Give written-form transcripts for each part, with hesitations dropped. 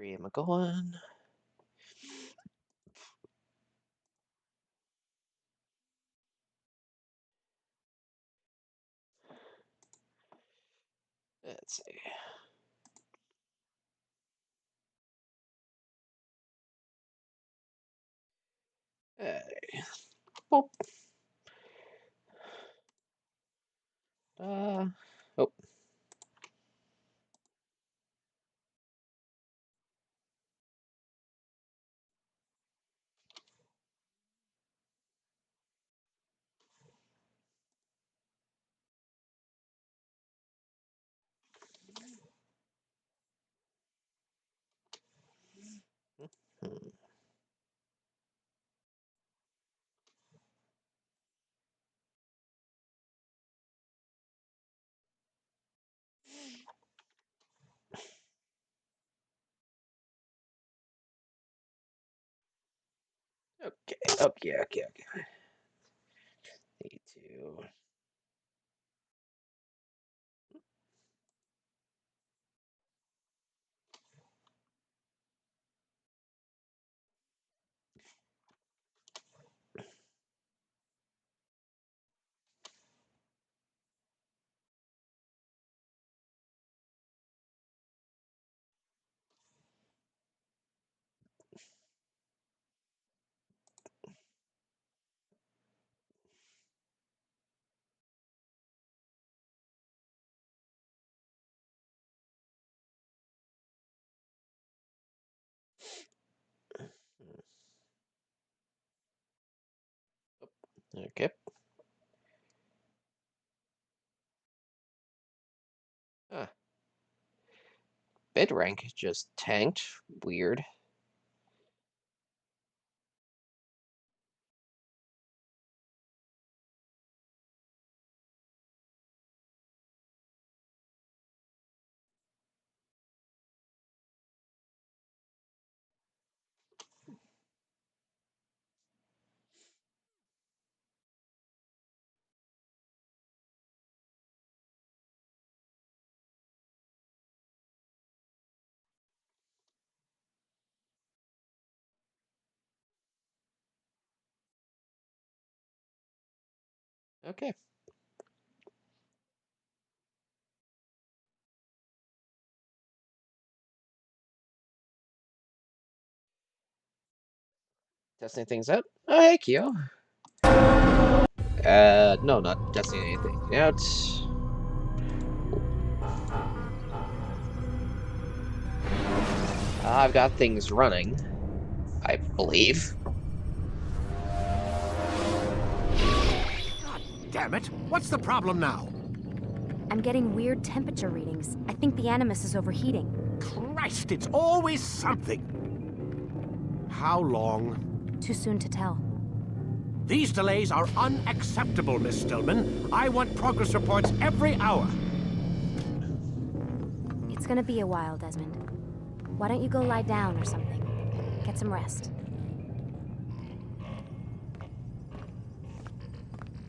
3 am I going? Let's see. Hey. Boop. Oh. Hmm. Okay. Okay. Need to. Okay. Ah, bid rank just tanked. Weird. Okay. Testing things out. Oh, hey, Kyo. No, not testing anything out. I've got things running, I believe. God damn it! What's the problem now? I'm getting weird temperature readings. I think the Animus is overheating. Christ, it's always something! How long? Too soon to tell. These delays are unacceptable, Miss Stillman. I want progress reports every hour. It's gonna be a while, Desmond. Why don't you go lie down or something? Get some rest.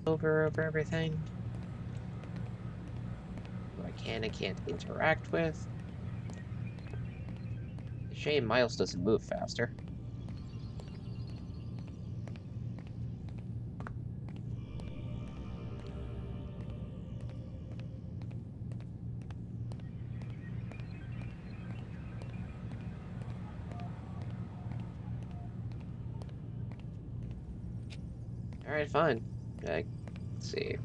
Over everything. Who I can't interact with. Shame Miles doesn't move faster. Alright, fine. Let's see.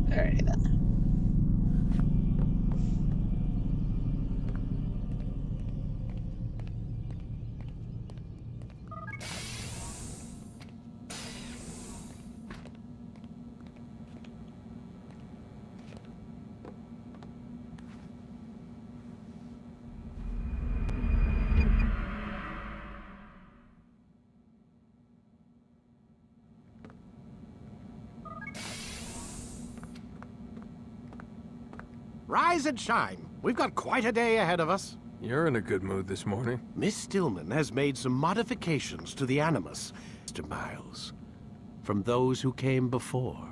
Alrighty then. Rise and shine. We've got quite a day ahead of us. You're in a good mood this morning. Miss Stillman has made some modifications to the Animus, Mr. Miles, from those who came before.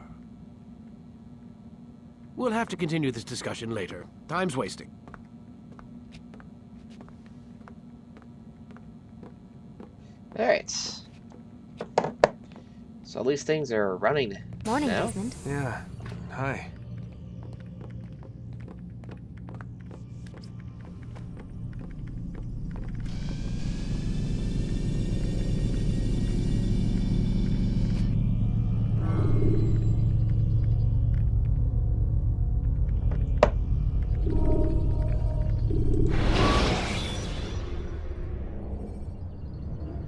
We'll have to continue this discussion later. Time's wasting. Alright. So at least things are running Morning, now. Desmond. Yeah. Hi.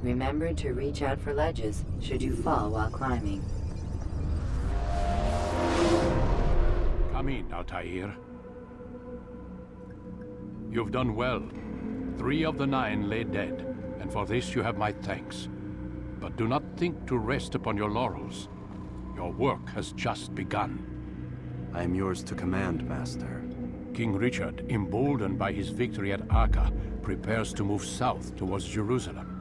Remember to reach out for ledges should you fall while climbing. Come in, Altair. You've done well. 3 of the 9 lay dead, and for this you have my thanks. But do not think to rest upon your laurels. Your work has just begun. I am yours to command, Master. King Richard, emboldened by his victory at Acre, prepares to move south towards Jerusalem.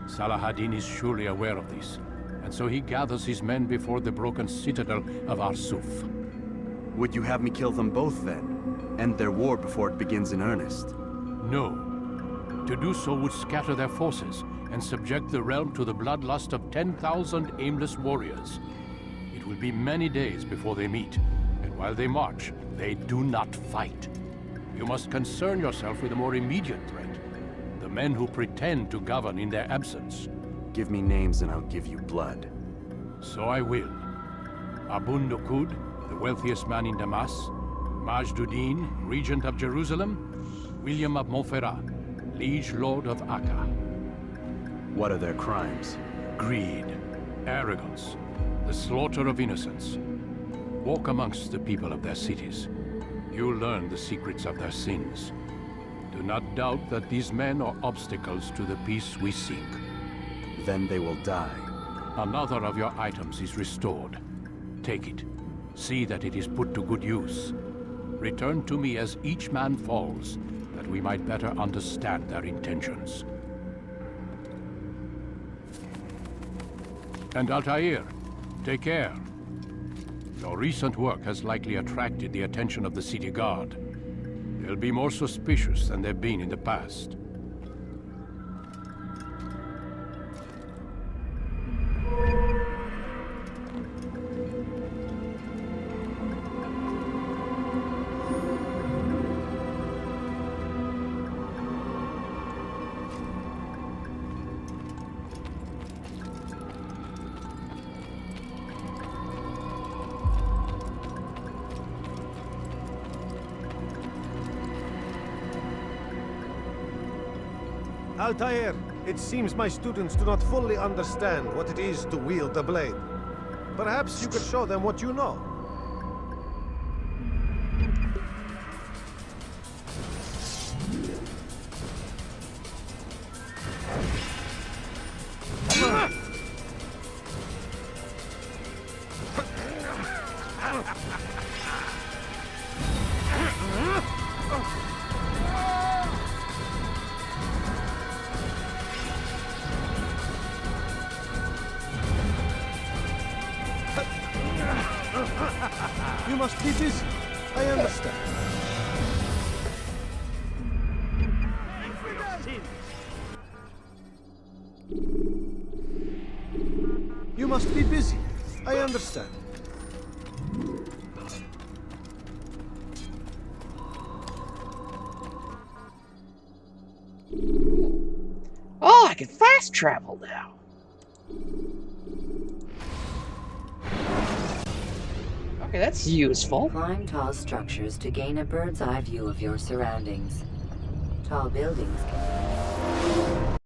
Salah-ad-Din is surely aware of this, and so he gathers his men before the broken citadel of Arsuf. Would you have me kill them both then? End their war before it begins in earnest? No. To do so would scatter their forces and subject the realm to the bloodlust of 10,000 aimless warriors. It will be many days before they meet, and while they march, they do not fight. You must concern yourself with a more immediate threat. The men who pretend to govern in their absence. Give me names and I'll give you blood. So I will. Abun Nukud, the wealthiest man in Damas. Majduddin, regent of Jerusalem. William of Montferrat, liege lord of Acre. What are their crimes? Greed, arrogance, the slaughter of innocents. Walk amongst the people of their cities. You'll learn the secrets of their sins. Do not doubt that these men are obstacles to the peace we seek. Then they will die. Another of your items is restored. Take it. See that it is put to good use. Return to me as each man falls, that we might better understand their intentions. And Altair, take care. Your recent work has likely attracted the attention of the city guard. They'll be more suspicious than they've been in the past. Altair, it seems my students do not fully understand what it is to wield the blade. Perhaps you could show them what you know. You must be busy. I understand. You must be busy. I understand. Oh, I can fast travel now. Okay, that's useful. Climb tall structures to gain a bird's eye view of your surroundings. Tall buildings can...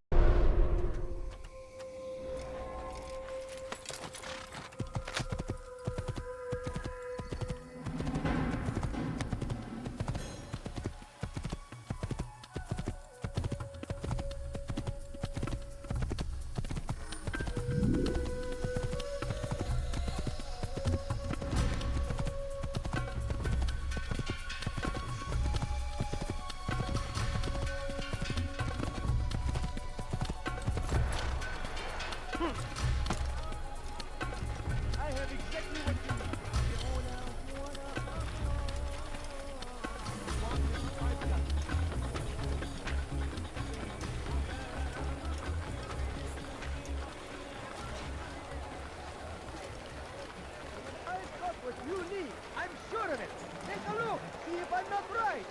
not right.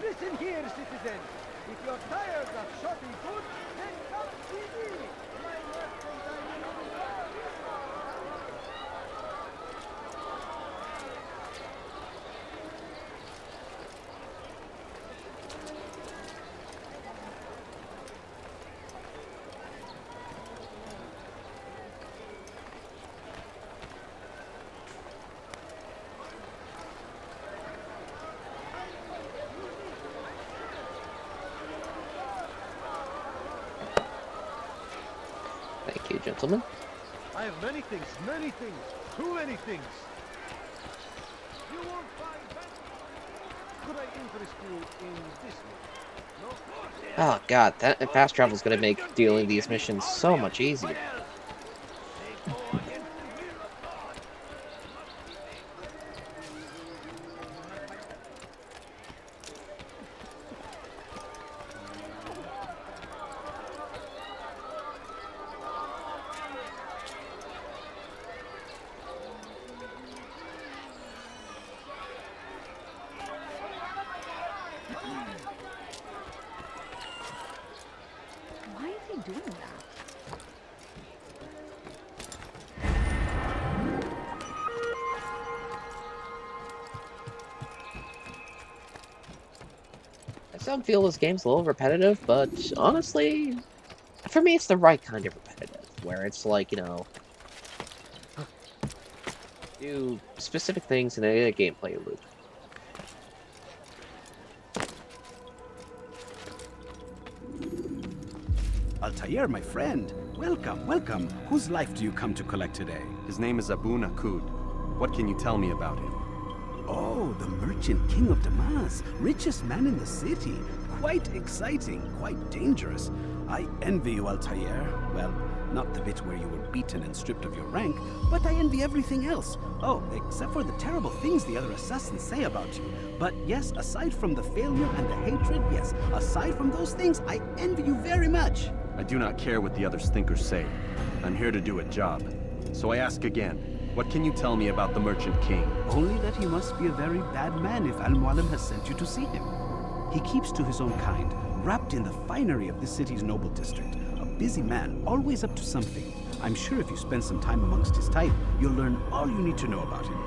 Listen here, citizen. If you're tired of shopping food, then come see me. My restaurant dining Thank you, gentlemen. I have many things, too many things. You won't find that. Could I interest you in this one? No? Oh god, that fast travel is gonna make dealing these missions so much easier. Why is he doing that? Some feel this game's a little repetitive, but honestly, for me it's the right kind of repetitive, where it's like, you know, do specific things in a gameplay loop. Altair, my friend. Welcome, welcome. Whose life do you come to collect today? His name is Abu Nakud. What can you tell me about him? Oh, the merchant king of Damas. Richest man in the city. Quite exciting, quite dangerous. I envy you, Altair. Well, not the bit where you were beaten and stripped of your rank, but I envy everything else. Oh, except for the terrible things the other assassins say about you. But yes, aside from the failure and the hatred, yes, aside from those things, I envy you very much. I do not care what the others think or say. I'm here to do a job. So I ask again, what can you tell me about the Merchant King? Only that he must be a very bad man if Al-Mualim has sent you to see him. He keeps to his own kind, wrapped in the finery of this city's noble district. A busy man, always up to something. I'm sure if you spend some time amongst his type, you'll learn all you need to know about him.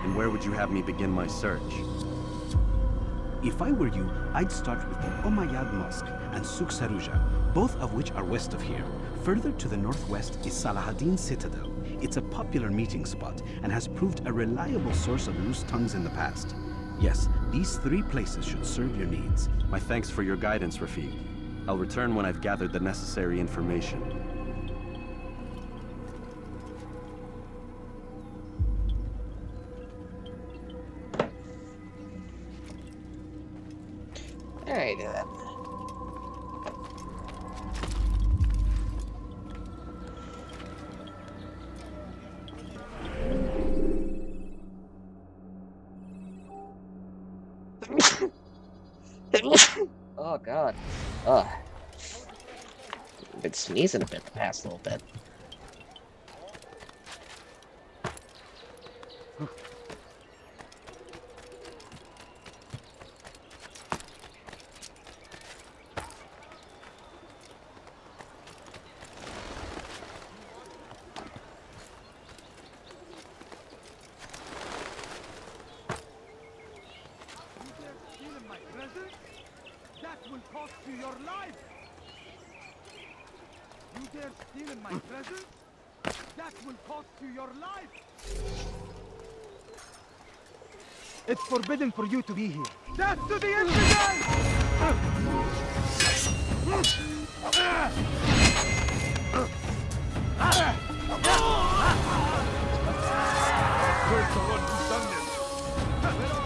And where would you have me begin my search? If I were you, I'd start with the Umayyad Mosque and Souk Saruja, both of which are west of here. Further to the northwest is Salahaddin Citadel. It's a popular meeting spot and has proved a reliable source of loose tongues in the past. Yes, these three places should serve your needs. My thanks for your guidance, Rafiq. I'll return when I've gathered the necessary information. Alright then. Oh god. Ugh. I've been sneezing a bit the past little bit. That will cost you your life! You dare steal in my presence? That will cost you your life! It's forbidden for you to be here. Death to the infidels! Where's the one who's done this? Where are you?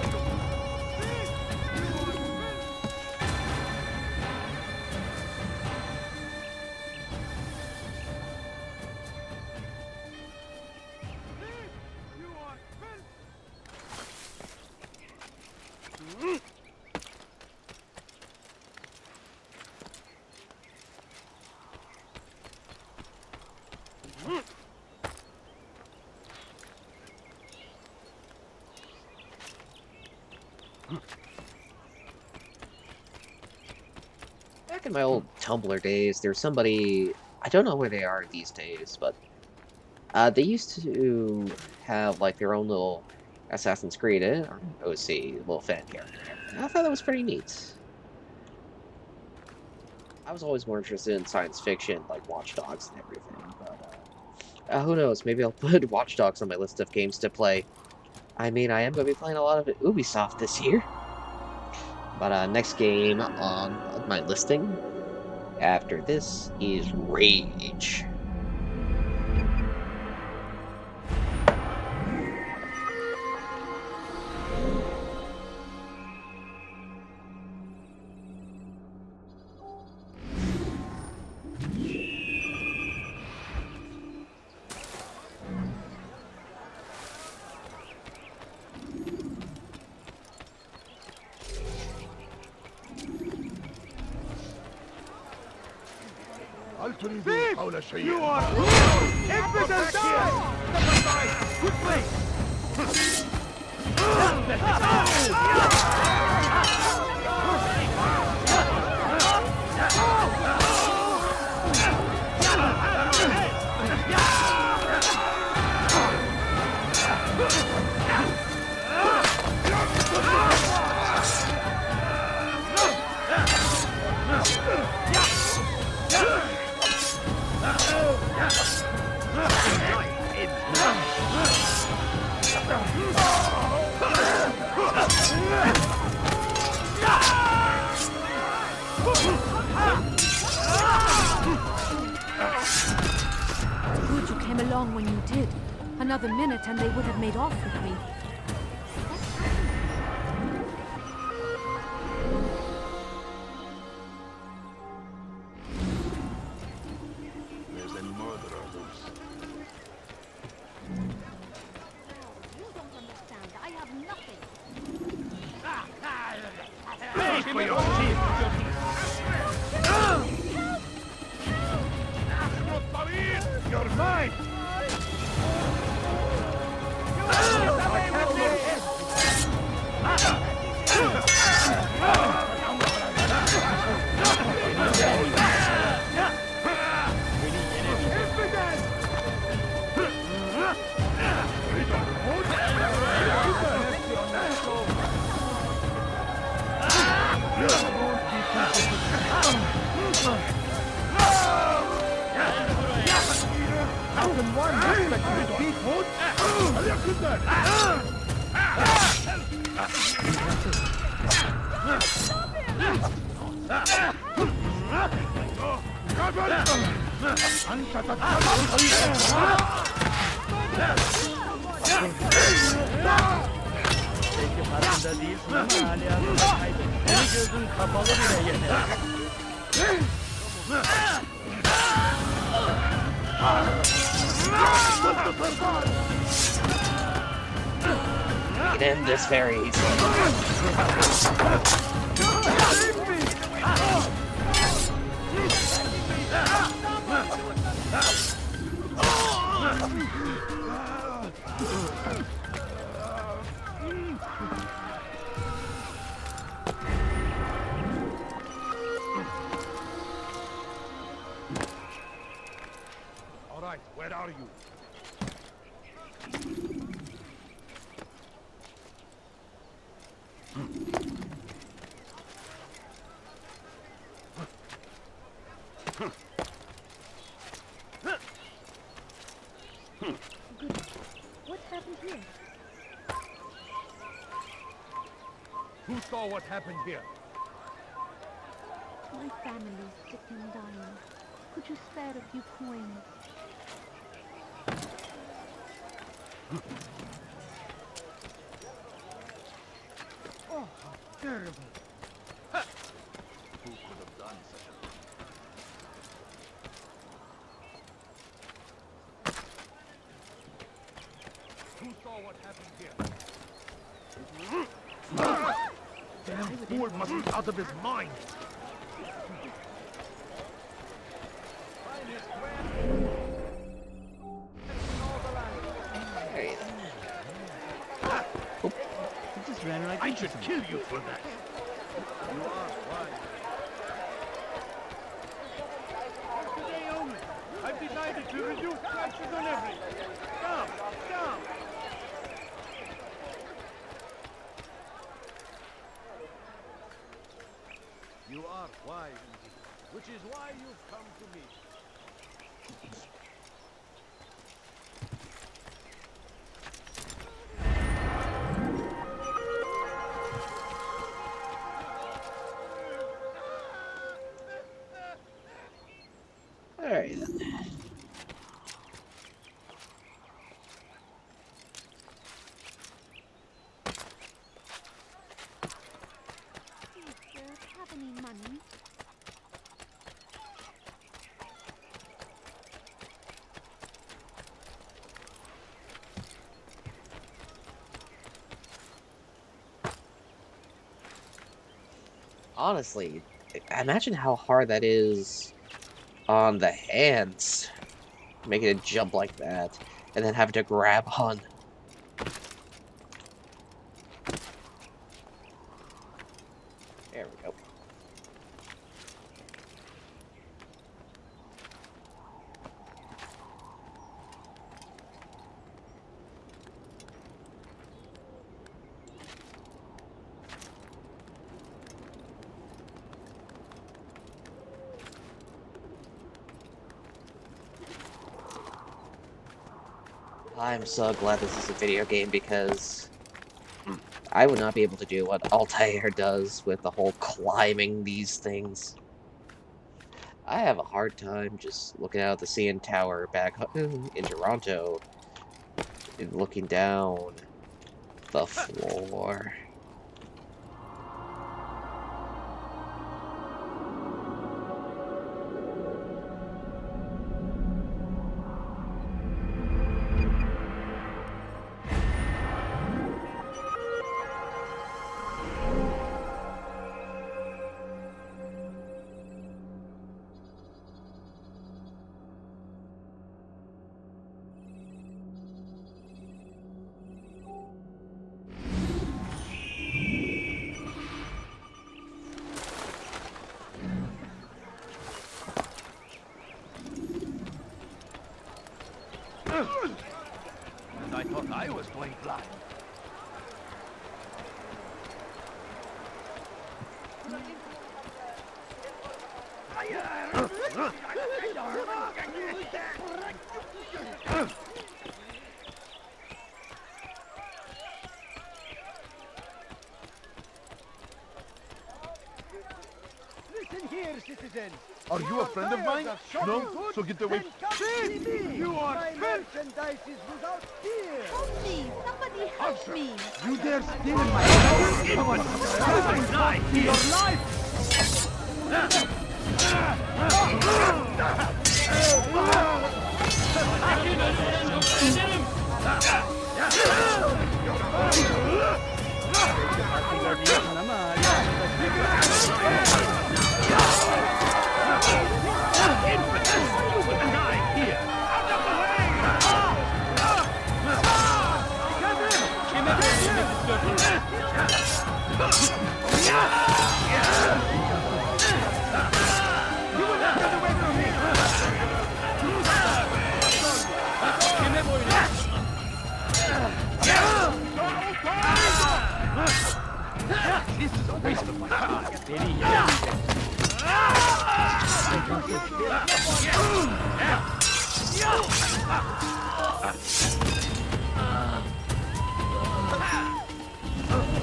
my old Tumblr days, there's somebody, I don't know where they are these days, but they used to have like their own little Assassin's Creed or OC little fan character and everything. I thought that was pretty neat. I was always more interested in science fiction, like Watch Dogs and everything, but who knows? Maybe I'll put Watch Dogs on my list of games to play. I mean, I am going to be playing a lot of Ubisoft this year. But next game on my listing after this is Rage. Thief! You are who? Impotent die! Step aside! Quickly! Good you came along when you did. Another minute and they would have made off with me. There's a murderer loose. You don't understand. I have nothing. Pay for your teeth! You're mine! Belki farkında değilsin ama hala kaybettin. Seni gözün kapalı bile yeter. We can end this very easily. All right, where are you? What happened here? Who saw what happened here? My family's sick and dying. Could you spare a few coins? Oh, how terrible. Who could have done such a thing? Who saw what happened here? Damn fool must be out of his mind. Alright. He just ran right I into should something. kill you for that. You are wise. to reduce prices on everything. Stop! Stop! You are wise indeed, which is why you've come to me. Alright then. Have any money? Honestly, imagine how hard that is on the hands, making it jump like that, and then having to grab on. There we go. I'm so glad this is a video game because I would not be able to do what Altair does with the whole climbing these things. I have a hard time just looking out the CN Tower back home in Toronto and looking down the floor. And I thought I was going blind. Listen here, citizens. Are you a friend of mine? No? So get away. Sin! You are My filth! merchandise is without fear. Help me! Somebody help me! You dare steal in my house? Come on, die here! Your life! This is a waste of my time.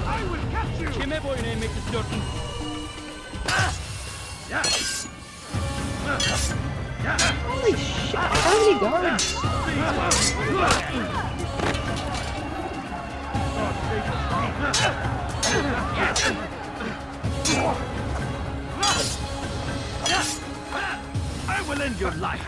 I will catch you. Kime boyunu emmek istiyorsun? Holy shit, how many guards? I will end your life.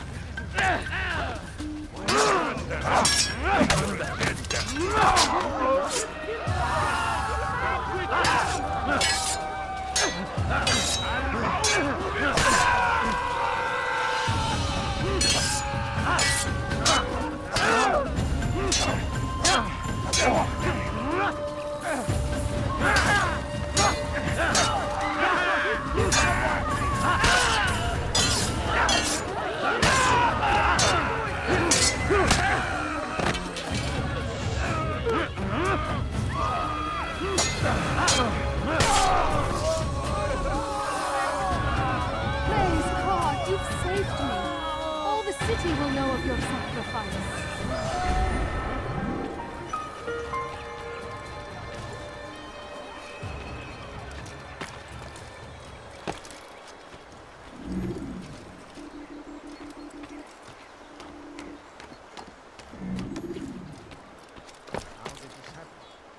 city will know of your sacrifice.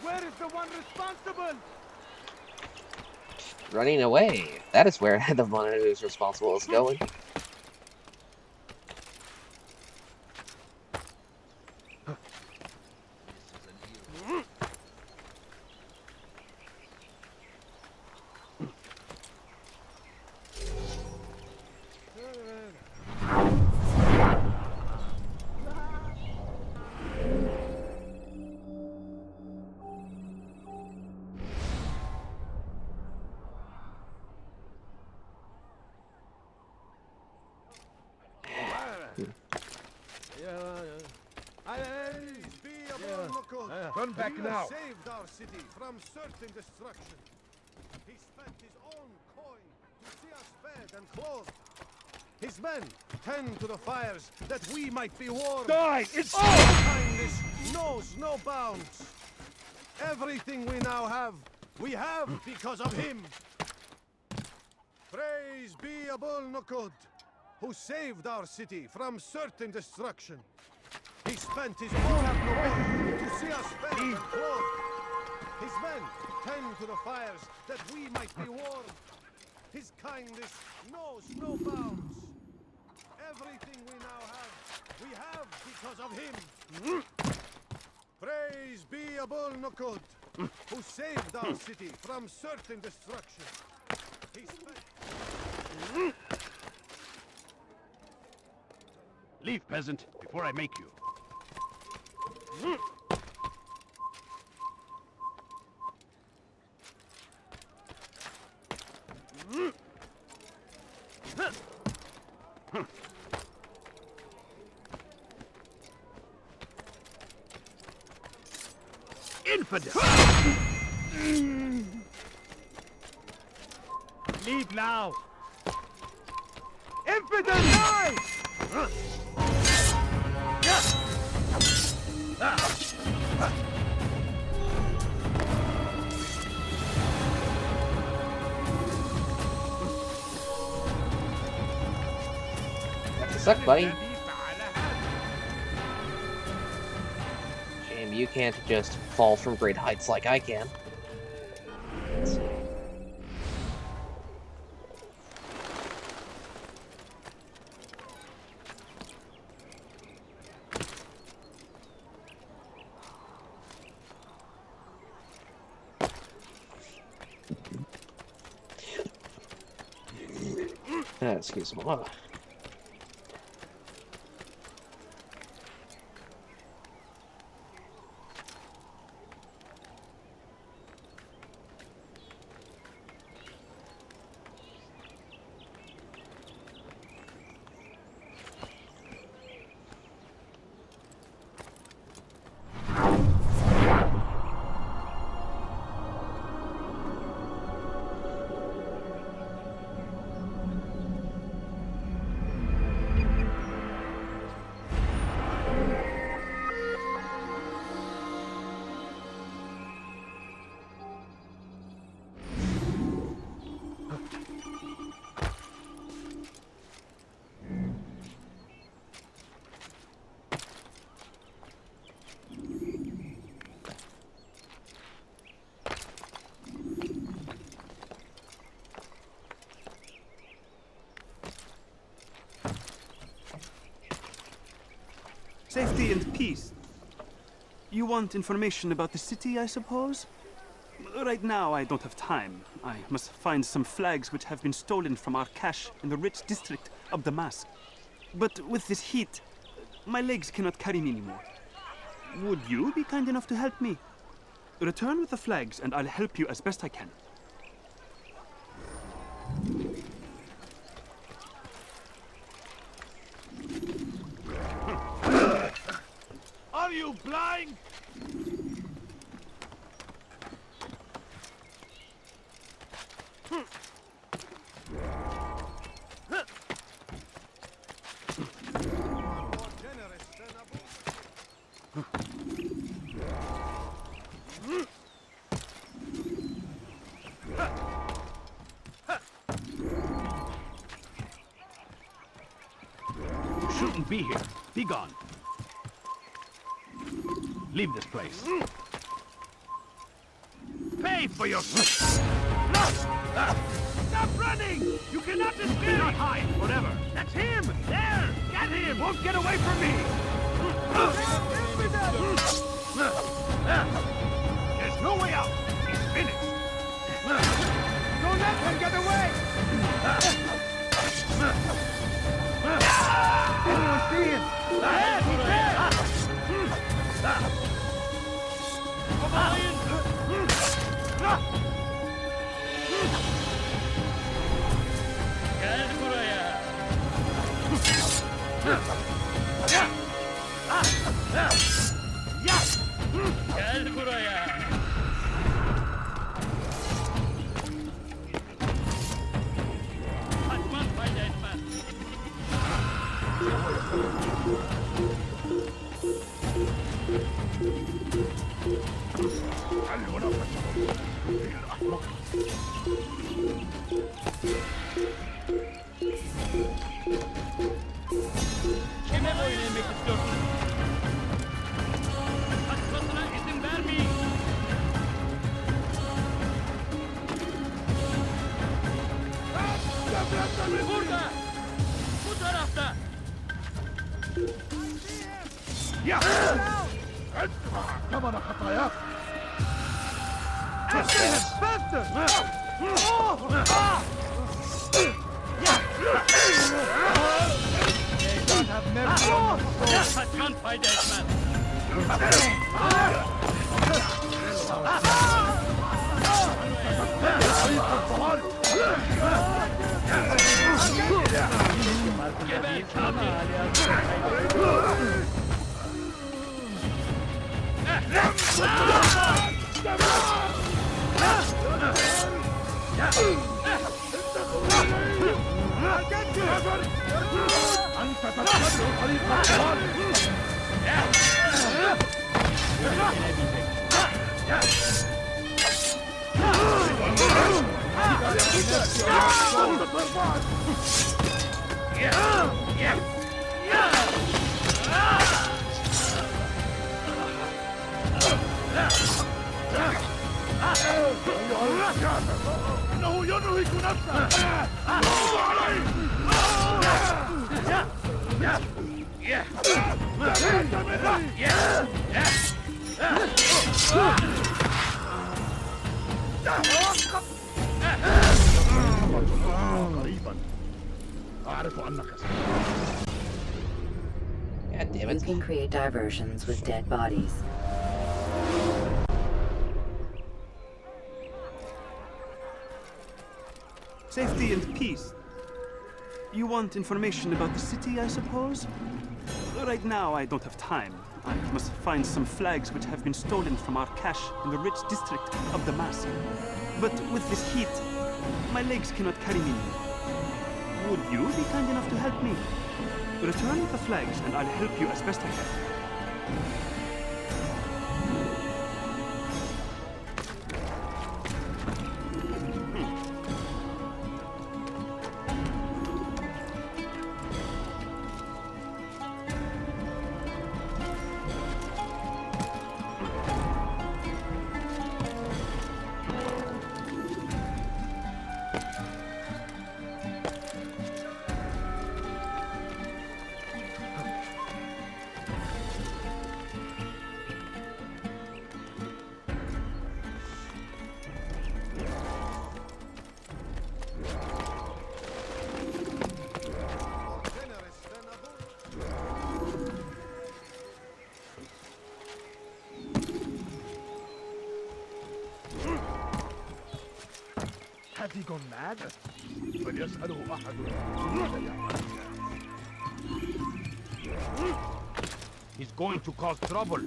Where is the one responsible? Running away. That is where the one who's responsible is going. Turn back now. Saved our city from certain destruction. He spent his own coin to see us fed and clothed. His men tend to the fires that we might be warm. Die! It's Kindness knows no bounds. Everything we now have, we have because of him. Praise be Abul Nukud, who saved our city from certain destruction. He spent his own coin to see us fed and clothed. His men tend to the fires that we might be warm. His kindness knows no bounds. Everything we now have because of him. Praise be Abul Nukud, who saved our city from certain destruction. He spent... Leave, peasant, before I make you. Infidel! Leave now! Infidel, die! That suck, buddy. Shame you can't just fall from great heights like I can. Excuse-moi. Safety and peace. You want information about the city, I suppose? Right now, I don't have time. I must find some flags which have been stolen from our cache in the rich district of Damascus. But with this heat, my legs cannot carry me anymore. Would you be kind enough to help me? Return with the flags, and I'll help you as best I can. Are you blind? shouldn't be here. Be gone. Leave this place. Pay for your... Stop running! You cannot escape! You cannot hide forever. That's him! There! Get him! Won't get away from me! There's no way out! He's finished! Don't let him get away! Anyone see him? There! He's there! Gel buraya. Gel buraya. Kaçman fayda etmez. Kime boyun eğmek istiyorsun? Kaçmasına izin vermeyin. Burada! Bu tarafta! Ya! Come on, Hataya! Faster! Kaçman fayda etmez. Geber God damn You it. can create diversions with dead bodies. Safety and peace. You want information about the city, I suppose? Right now, I don't have time. I must find some flags which have been stolen from our cache in the rich district of Damas. But with this heat, my legs cannot carry me now. Would you be kind enough to help me? Return the flags, and I'll help you as best I can. Has he gone mad? فليسأله أحد. He's going to cause trouble.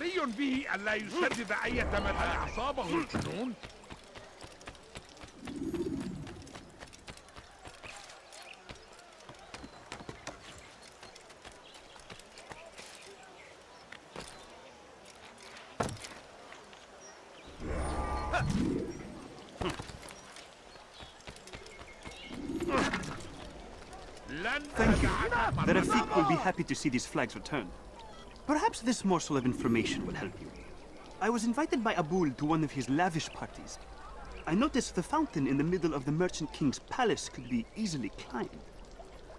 حري به ألا يسدد أي مدى أصابه الجنون. Thank you. The Rafiq will be happy to see these flags return. Perhaps this morsel of information will help you. I was invited by Abul to one of his lavish parties. I noticed the fountain in the middle of the Merchant King's palace could be easily climbed.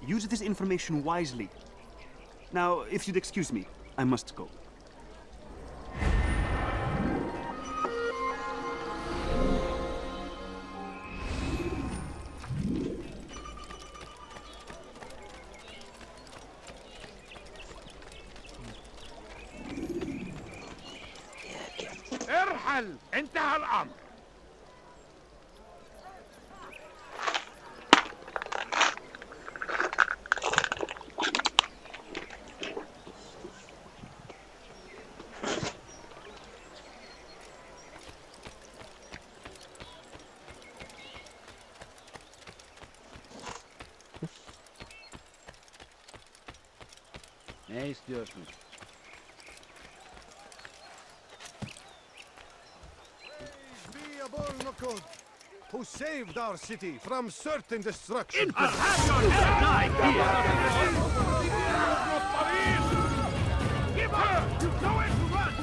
Use this information wisely. Now, if you'd excuse me, I must go. ارحل، انتهى الأمر. Ne istiyorsun? Who saved our city from certain destruction. I'll have your head die here! Give her! You know it to run!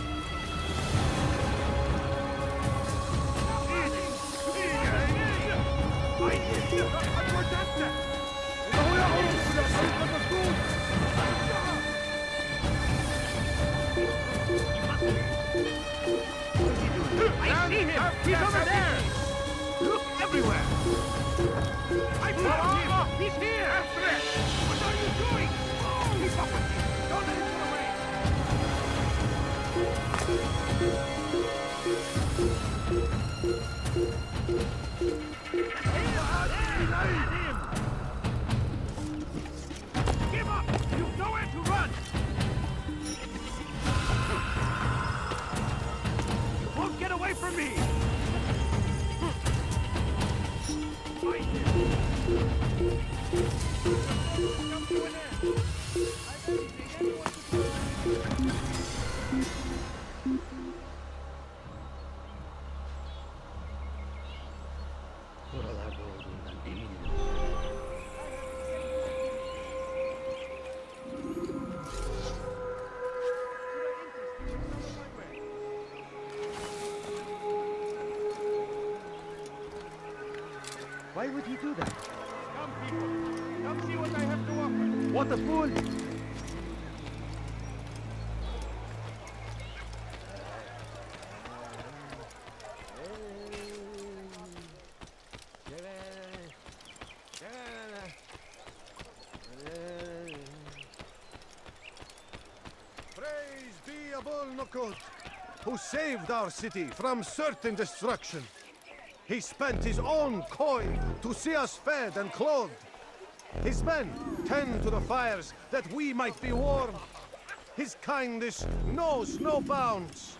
I see him! He's over there! Look everywhere! I found him! He's here! After it! What are you doing? Keep up with him! Don't let him get away! Him! Give up! You've nowhere to run! You won't get away from me! Buralarda olduğundan eminim. Why would he do that? Come, people. Come see what I have to offer. What a fool! Praise be Abul Nukud, who saved our city from certain destruction. He spent his own coin to see us fed and clothed. His men tend to the fires that we might be warm. His kindness knows no bounds.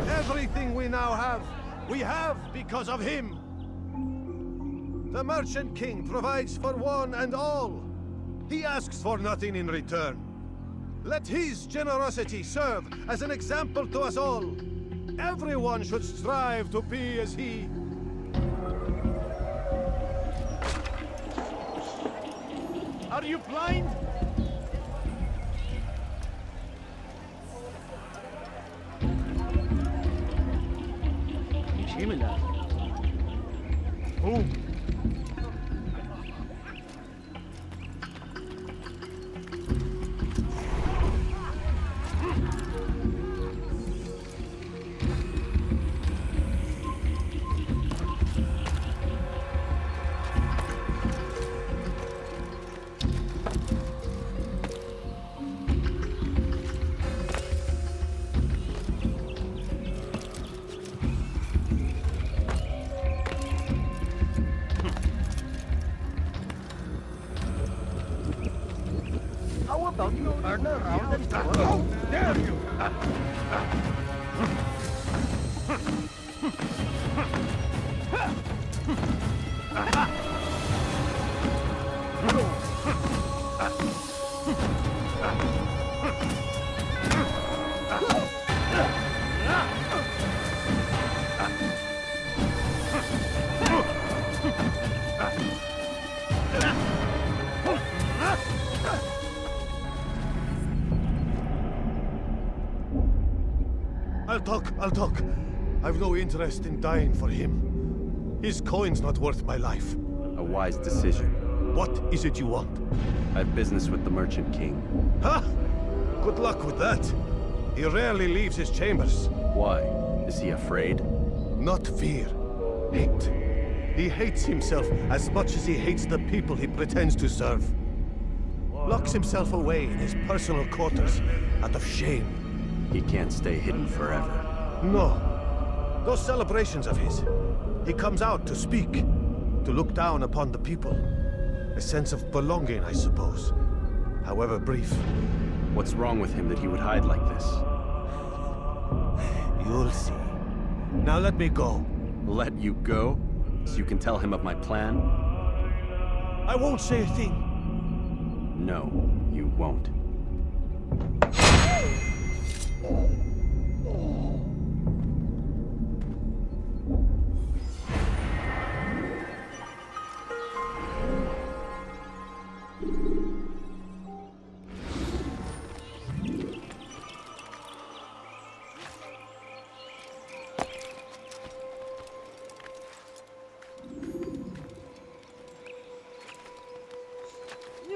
Everything we now have, we have because of him. The Merchant King provides for one and all. He asks for nothing in return. Let his generosity serve as an example to us all. Everyone should strive to be as he. Are you blind? Bir şey mi lazım? about you turn around and go? How dare you! I'll talk. I've no interest in dying for him. His coin's not worth my life. A wise decision. What is it you want? I have business with the Merchant King. Huh? Good luck with that. He rarely leaves his chambers. Why? Is he afraid? Not fear. Hate. He hates himself as much as he hates the people he pretends to serve. Locks himself away in his personal quarters out of shame. He can't stay hidden forever. No. Those celebrations of his. He comes out to speak, to look down upon the people. A sense of belonging, I suppose. However brief. What's wrong with him that he would hide like this? You'll see. Now let me go. Let you go? So you can tell him of my plan? I won't say a thing. No, you won't.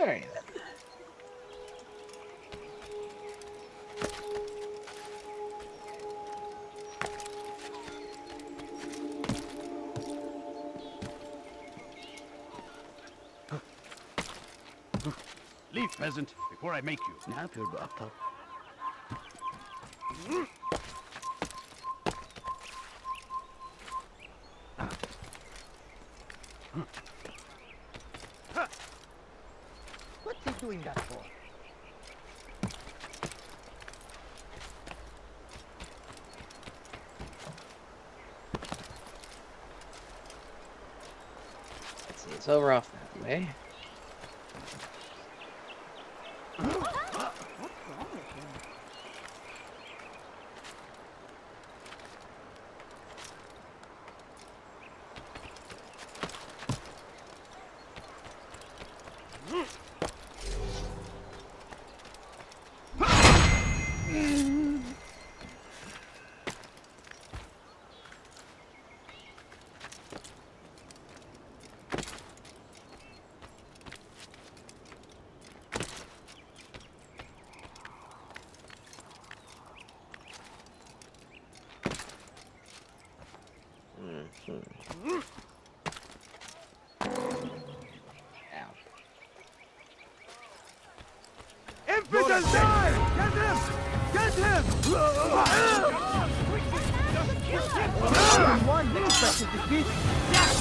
Alright then. Leave, peasant, before I make you. Now if you're up. What's he doing that for? Let's see, it's over off that way. Infidel die! Get him! Get him! One such a defeat. This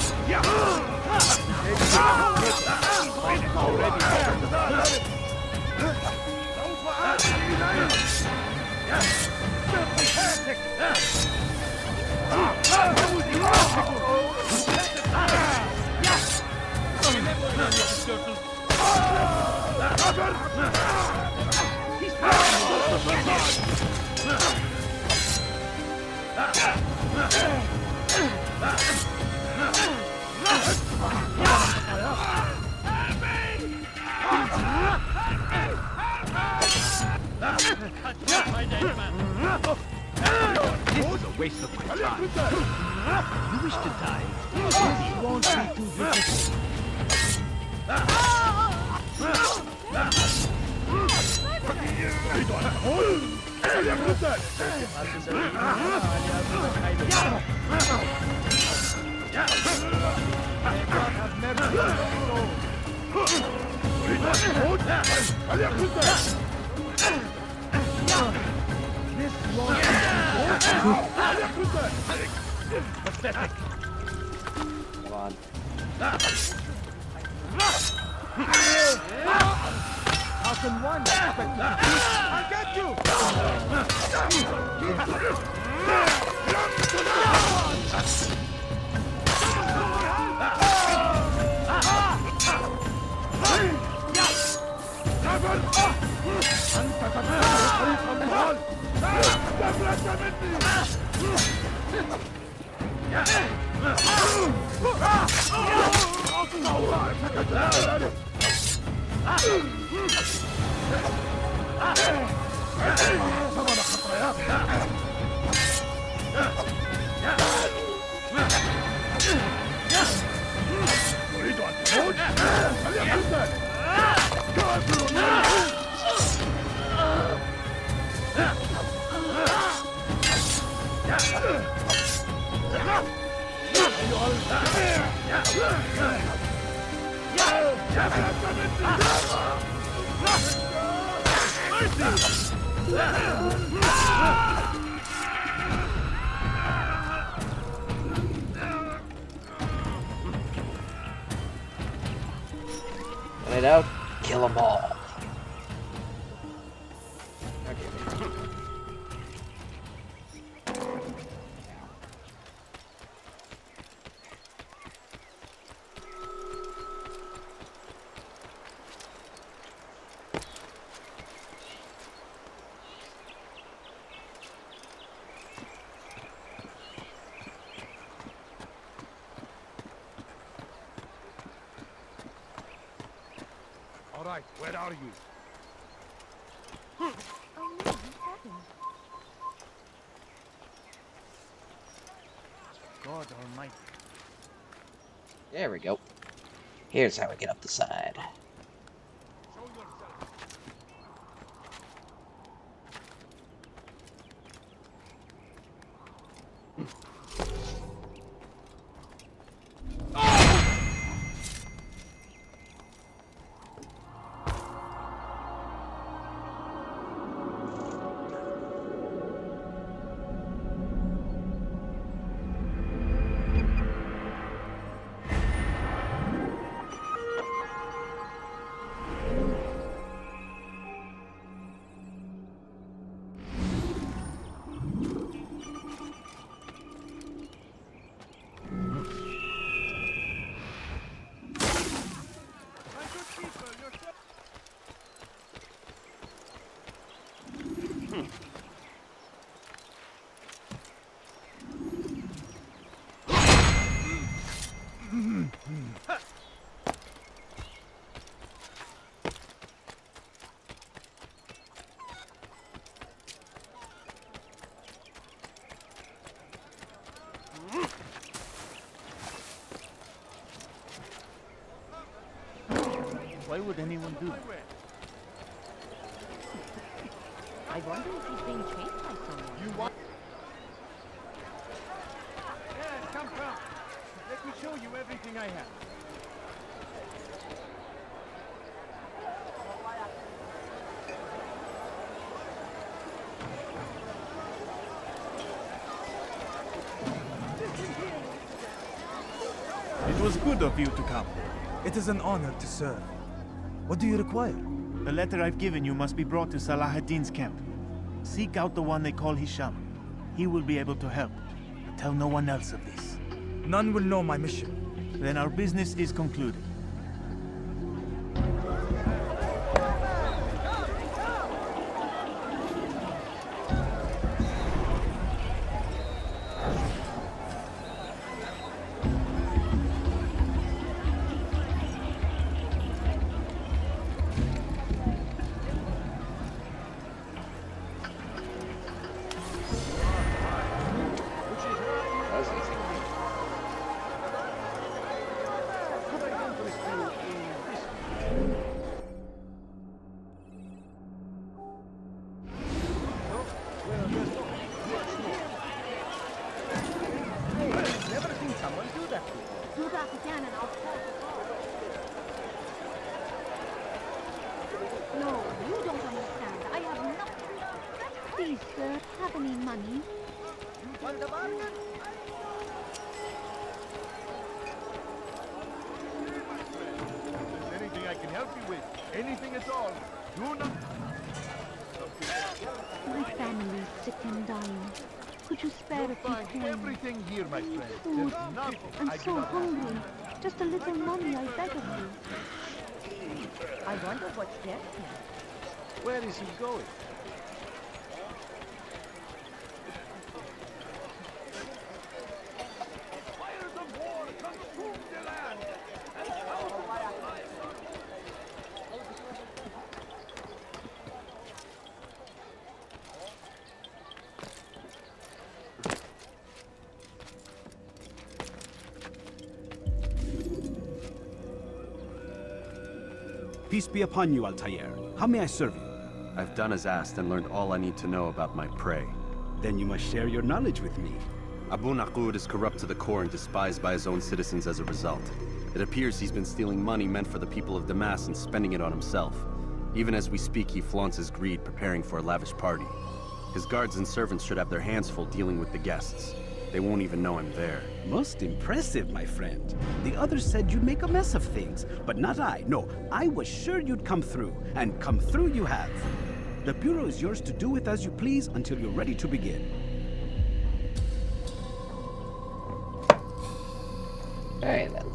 is a waste of my time. You wish to die? It won't be too difficult. Pathetic. Come on. How can one expect me to beat? I'll get you! Find out, kill them all. All right, where are you? Oh no, what happened? God almighty. There we go. Here's how we get up the side. Show yourself. Why would anyone do that? I wonder if he's being chased by someone. You want? Yeah, come. Let me show you everything I have. It was good of you to come. It is an honor to serve. What do you require? The letter I've given you must be brought to Salah ad-Din's camp. Seek out the one they call Hisham. He will be able to help. But tell no one else of this. None will know my mission. Then our business is concluded. Have any money? Want a bargain? If there's anything I can help you with, anything at all, My family's sick and dying. Could you spare a few coins? Everything here, my friend. Food. There's nothing I'm I so do not have. hungry. Just a little money, I beg of you. I wonder what's there. Where is he going? Peace be upon you, Altair. How may I serve you? I've done as asked and learned all I need to know about my prey. Then you must share your knowledge with me. Abu Naqud is corrupt to the core and despised by his own citizens as a result. It appears he's been stealing money meant for the people of Damas and spending it on himself. Even as we speak, he flaunts his greed, preparing for a lavish party. His guards and servants should have their hands full dealing with the guests. They won't even know I'm there. Most impressive, my friend. The others said you'd make a mess of things, but not I. No, I was sure you'd come through, and come through you have. The Bureau is yours to do with as you please until you're ready to begin. Alright then.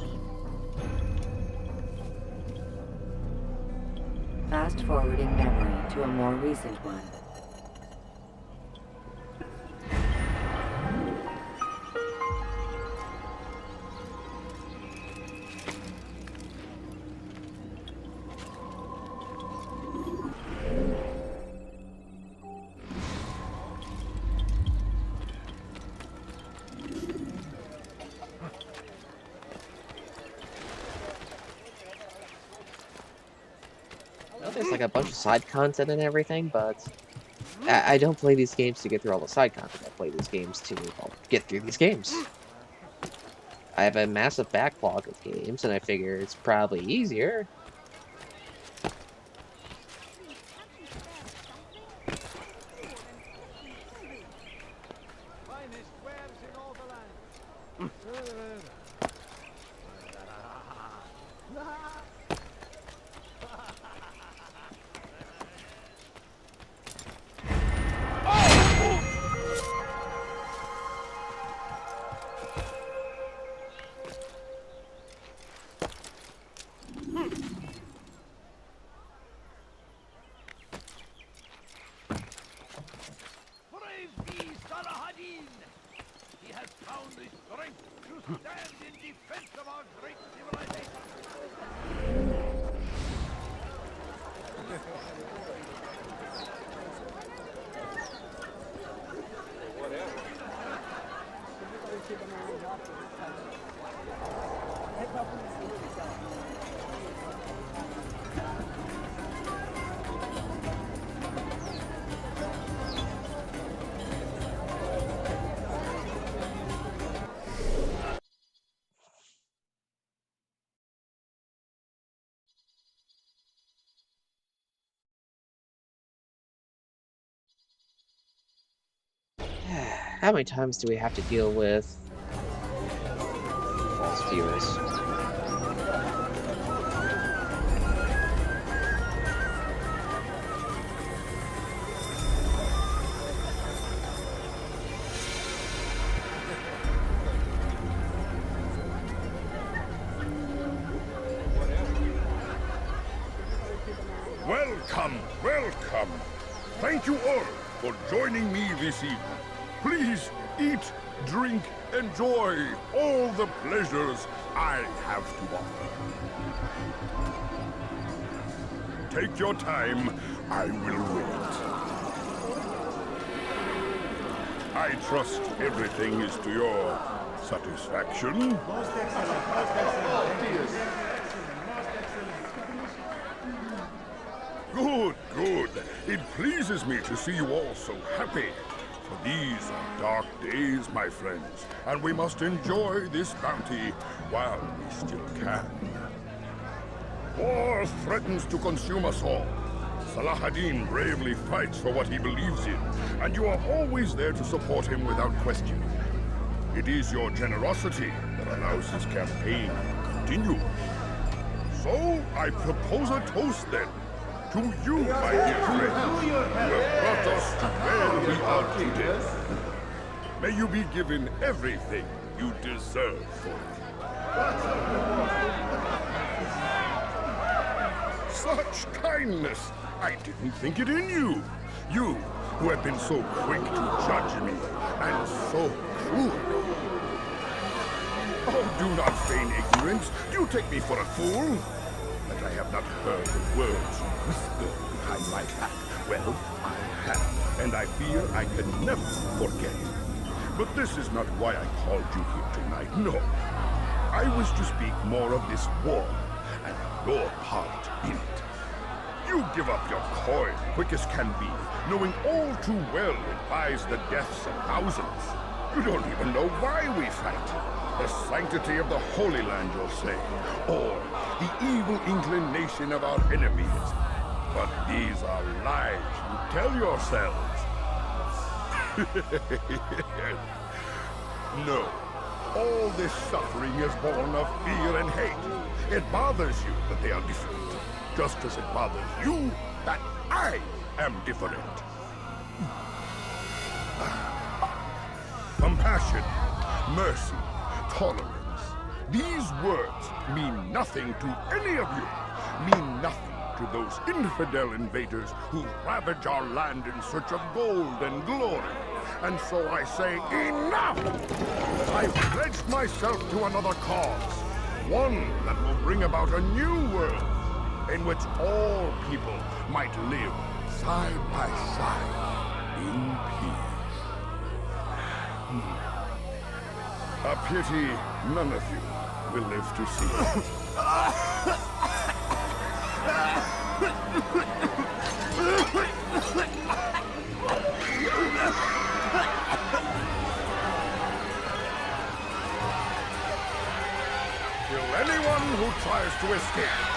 Fast forwarding memory to a more recent one. There's like a bunch of side content and everything, but I don't play these games to get through all the side content. I play these games to get through these games. I have a massive backlog of games, and I figure it's probably easier. How many times do we have to deal with false viewers? Welcome, welcome. Thank you all for joining me this evening. Please eat, drink, enjoy all the pleasures I have to offer. Take your time, I will wait. I trust everything is to your satisfaction. Most excellent, most excellent. Good, good. It pleases me to see you all so happy. For these are dark days, my friends, and we must enjoy this bounty while we still can. War threatens to consume us all. Salah ad-Din bravely fights for what he believes in, and you are always there to support him without question. It is your generosity that allows his campaign to continue. So, I propose a toast then, To you, my dear friend, who have brought us to where we are today. May you be given everything you deserve for it. Such kindness! I didn't think it in you. You, who have been so quick to judge me, and so cruel. Oh, do not feign ignorance. Do you take me for a fool? That I have not heard the words you whisper behind my back. Well, I have, and I fear I can never forget. But this is not why I called you here tonight, no. I wish to speak more of this war, and your part in it. You give up your coin quick as can be, knowing all too well it buys the deaths of thousands. You don't even know why we fight. The sanctity of the Holy Land, you'll say, or the evil inclination of our enemies. But these are lies you tell yourselves. No, all this suffering is born of fear and hate. It bothers you that they are different, just as it bothers you that I am different. Compassion, mercy, tolerance. These words mean nothing to any of you. Mean nothing to those infidel invaders who ravage our land in search of gold and glory. And so I say, enough! I've pledged myself to another cause. One that will bring about a new world in which all people might live side by side in peace. A pity none of you will live to see it. Kill anyone who tries to escape.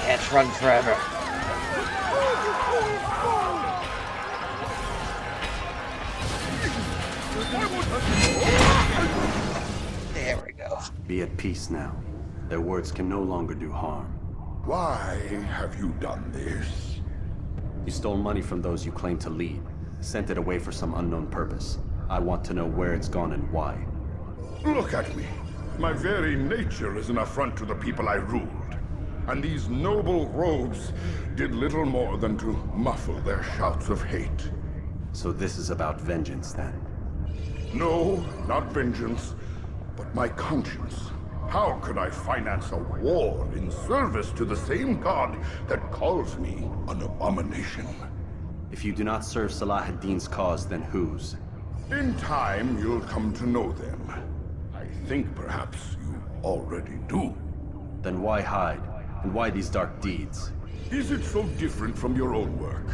Can't run forever. There we go. Be at peace now. Their words can no longer do harm. Why have you done this? You stole money from those you claim to lead, sent it away for some unknown purpose. I want to know where it's gone and why. Look at me. My very nature is an affront to the people I ruled. And these noble robes did little more than to muffle their shouts of hate. So this is about vengeance, then? No, not vengeance, but my conscience. How could I finance a war in service to the same god that calls me an abomination? If you do not serve Salah ad-Din's cause, then whose? In time, you'll come to know them. I think perhaps you already do. Then why hide? And why these dark deeds? Is it so different from your own work?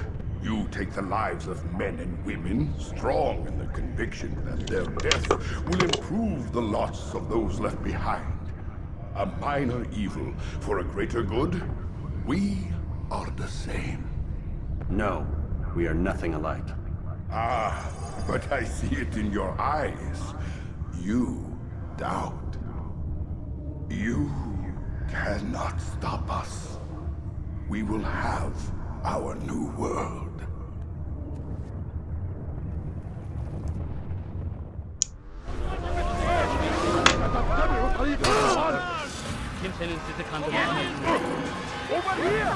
You take the lives of men and women, strong in the conviction that their death will improve the lots of those left behind. A minor evil for a greater good? We are the same. No, we are nothing alike. Ah, but I see it in your eyes. You doubt. You cannot stop us. We will have our new world. kimsenin sizi kandırmasına izin vermeyin. Over here!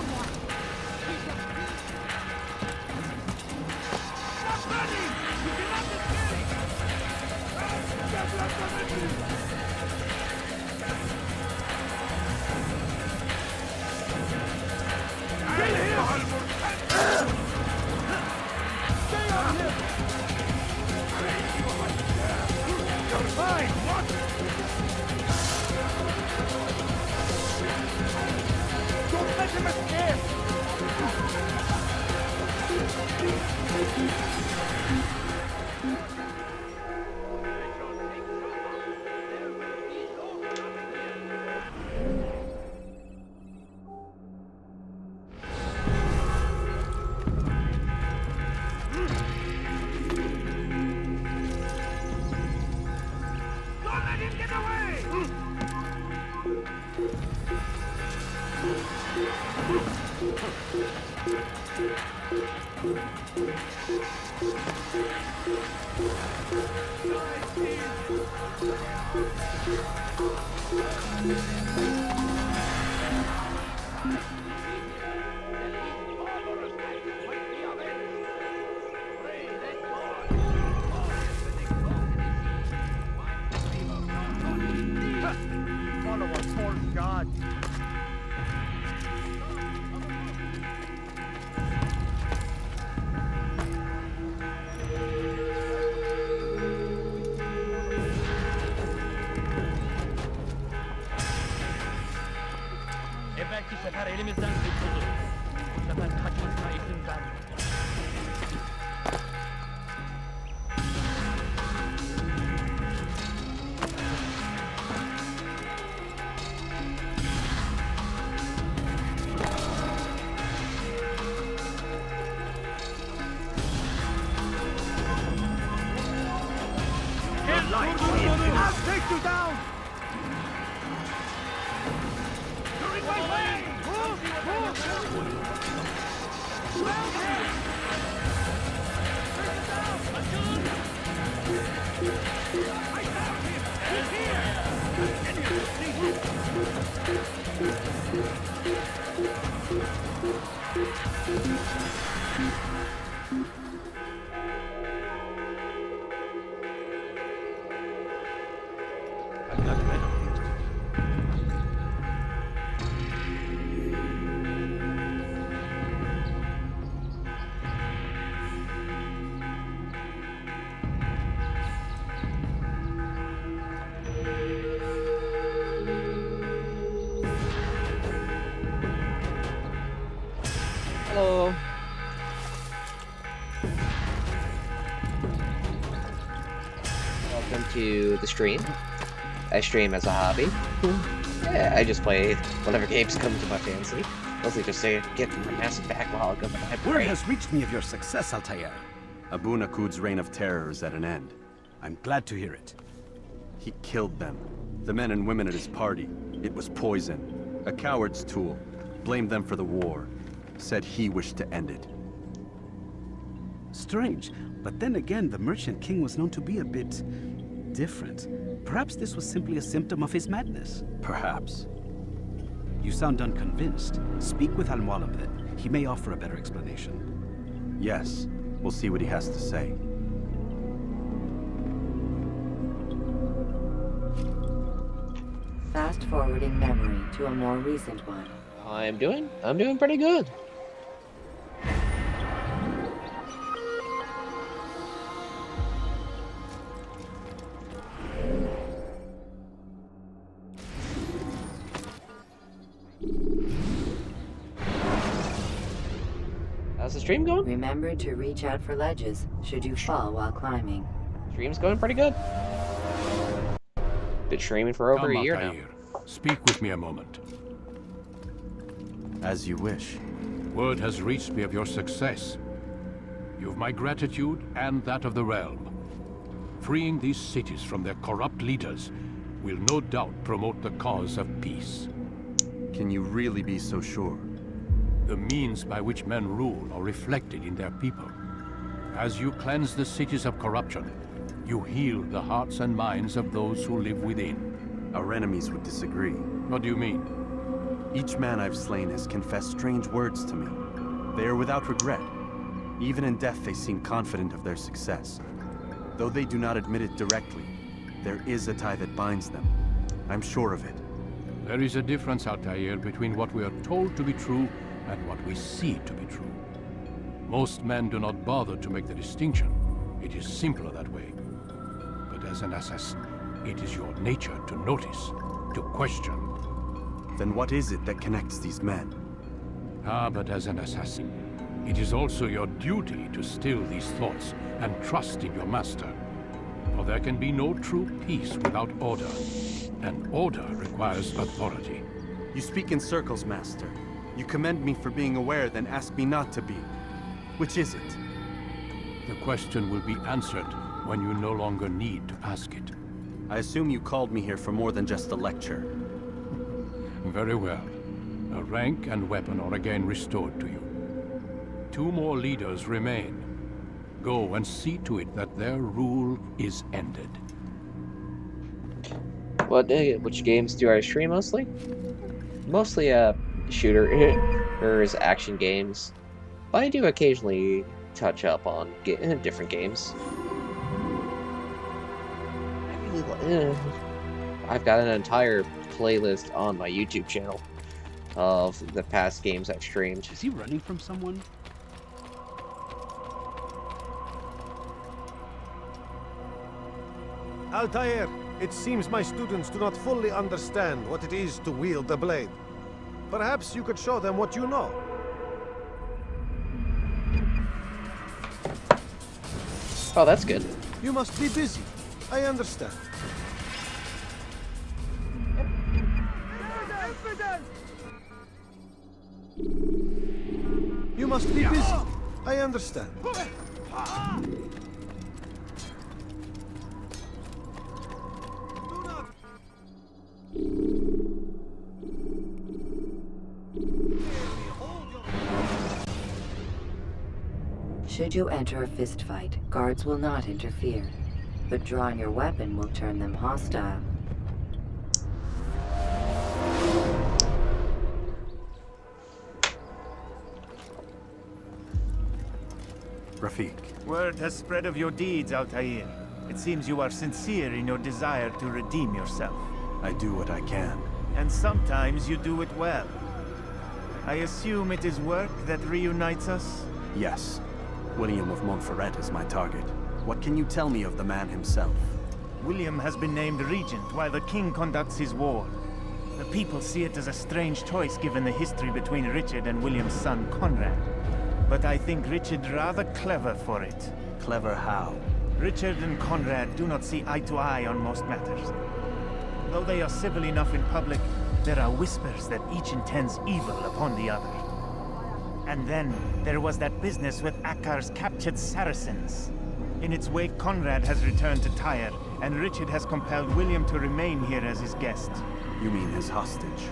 Follow a false god. Evvelki sefer elimizden kurtuldu. Bu sefer kaçmasına izin vermeyin. I'll take you down! You're in my way! Hello. Welcome to the stream. I stream as a hobby. Yeah, I just play whatever games come to my fancy. Mostly just to get from a massive backlog of my Word brain. has reached me of your success, Altair. Abu Nakud's reign of terror is at an end. I'm glad to hear it. He killed them. The men and women at his party. It was poison. A coward's tool. Blamed them for the war. Said he wished to end it. Strange, but then again, the Merchant King was known to be a bit different. Perhaps this was simply a symptom of his madness. Perhaps. You sound unconvinced. Speak with Al-Mualim then. He may offer a better explanation. Yes. We'll see what he has to say. Fast forwarding memory to a more recent one. I'm doing pretty good. How's the stream going? Remember to reach out for ledges should you fall while climbing. Stream's going pretty good. Been streaming for over a year now. Speak with me a moment. As you wish. Word has reached me of your success. You've my gratitude and that of the realm. Freeing these cities from their corrupt leaders will no doubt promote the cause of peace. Can you really be so sure? The means by which men rule are reflected in their people. As you cleanse the cities of corruption, you heal the hearts and minds of those who live within. Our enemies would disagree. What do you mean? Each man I've slain has confessed strange words to me. They are without regret. Even in death they seem confident of their success. Though they do not admit it directly, there is a tie that binds them. I'm sure of it. There is a difference, Altair, between what we are told to be true and what we see to be true. Most men do not bother to make the distinction. It is simpler that way. But as an assassin, it is your nature to notice, to question. Then what is it that connects these men? But as an assassin, it is also your duty to still these thoughts and trust in your master. For there can be no true peace without order, and order requires authority. You speak in circles, Master. You commend me for being aware, then ask me not to be. Which is it? The question will be answered when you no longer need to ask it. I assume you called me here for more than just a lecture. Very well. A rank and weapon are again restored to you. 2 more leaders remain. Go and see to it that their rule is ended. Which games do I stream mostly? Mostly shooters, action games. But I do occasionally touch up on different games. I've got an entire playlist on my YouTube channel of the past games I've streamed. Is he running from someone? Altair, it seems my students do not fully understand what it is to wield the blade. Perhaps you could show them what you know. Oh, that's good. You must be busy. I understand. You must be busy. I understand. Should you enter a fistfight, guards will not interfere, but drawing your weapon will turn them hostile. Rafik. Word has spread of your deeds, Altair. It seems you are sincere in your desire to redeem yourself. I do what I can. And sometimes you do it well. I assume it is work that reunites us? Yes. William of Montferrat is my target. What can you tell me of the man himself? William has been named regent while the king conducts his war. The people see it as a strange choice given the history between Richard and William's son Conrad. But I think Richard rather clever for it. Clever how? Richard and Conrad do not see eye to eye on most matters. Though they are civil enough in public, there are whispers that each intends evil upon the other. And then, there was that business with Akkar's captured Saracens. In its wake, Conrad has returned to Tyre, and Richard has compelled William to remain here as his guest. You mean his hostage?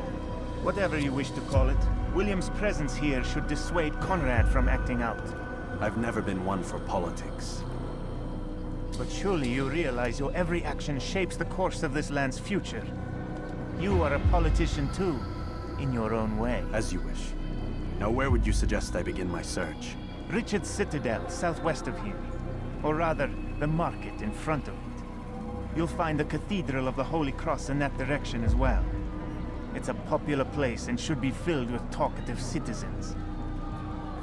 Whatever you wish to call it, William's presence here should dissuade Conrad from acting out. I've never been one for politics. But surely you realize your every action shapes the course of this land's future. You are a politician too, in your own way. As you wish. Now where would you suggest I begin my search? Richard's Citadel, southwest of here. Or rather, the market in front of it. You'll find the Cathedral of the Holy Cross in that direction as well. It's a popular place and should be filled with talkative citizens.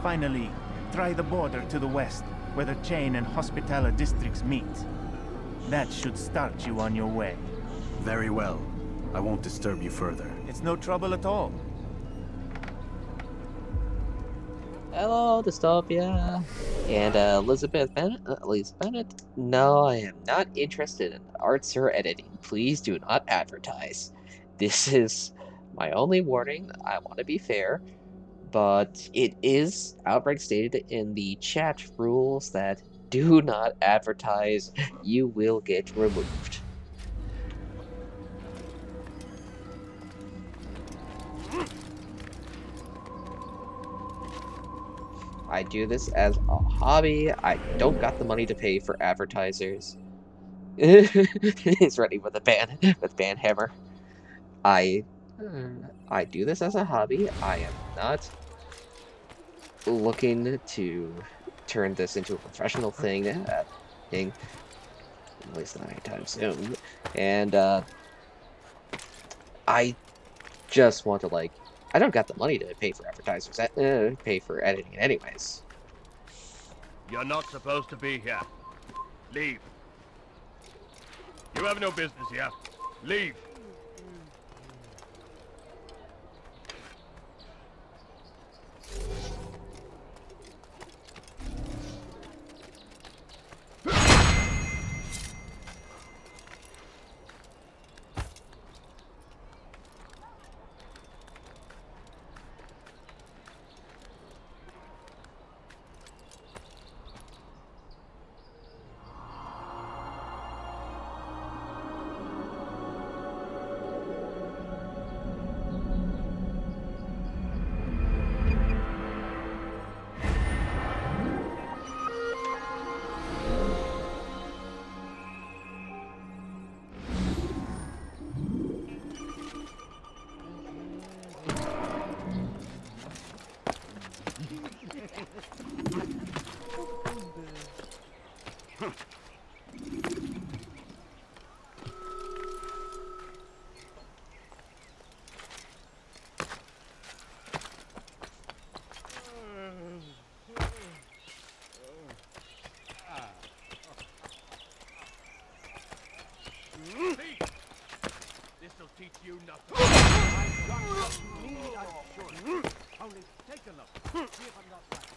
Finally, try the border to the west, where the Chain and Hospitaller districts meet. That should start you on your way. Very well. I won't disturb you further. It's no trouble at all. Hello, Dystopia. And Elizabeth Bennett? Elise Bennett? No, I am not interested in arts or editing. Please do not advertise. This is my only warning. I want to be fair. but it is outright stated in the chat rules that do not advertise, you will get removed. I do this as a hobby. I don't got the money to pay for advertisers. He's ready with a ban hammer. I do this as a hobby. I am not looking to turn this into a professional thing, at least not anytime soon. And I just want to, like, I don't got the money to pay for advertisers, pay for editing it anyways. You're not supposed to be here. Leave. You have no business here. Leave. This'll teach you nothing. I've got what you need, I'm sure. Only take a look. See if I'm not right.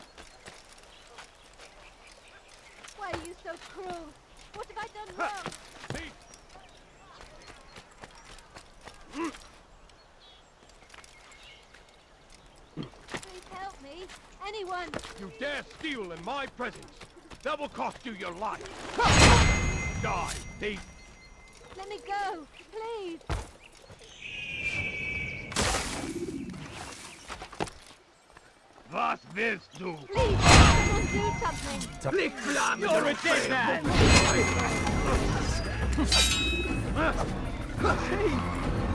Why are you so cruel? What have I done wrong? Please help me. Anyone. You dare steal in my presence. That will cost you your life. Die, thief. Let me go, please. Was willst du? Please, someone do something. You're a dead man.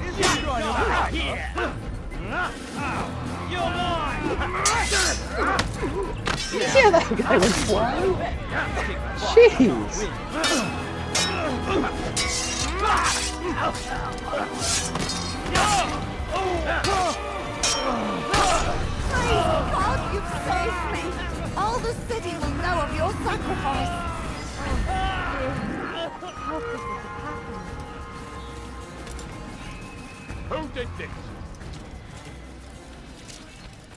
Is he running here? You're mine. You see how that guy was flying? Jeez. Please, God, you've saved me. All the city will know of your sacrifice. How could this have happened? Who did this?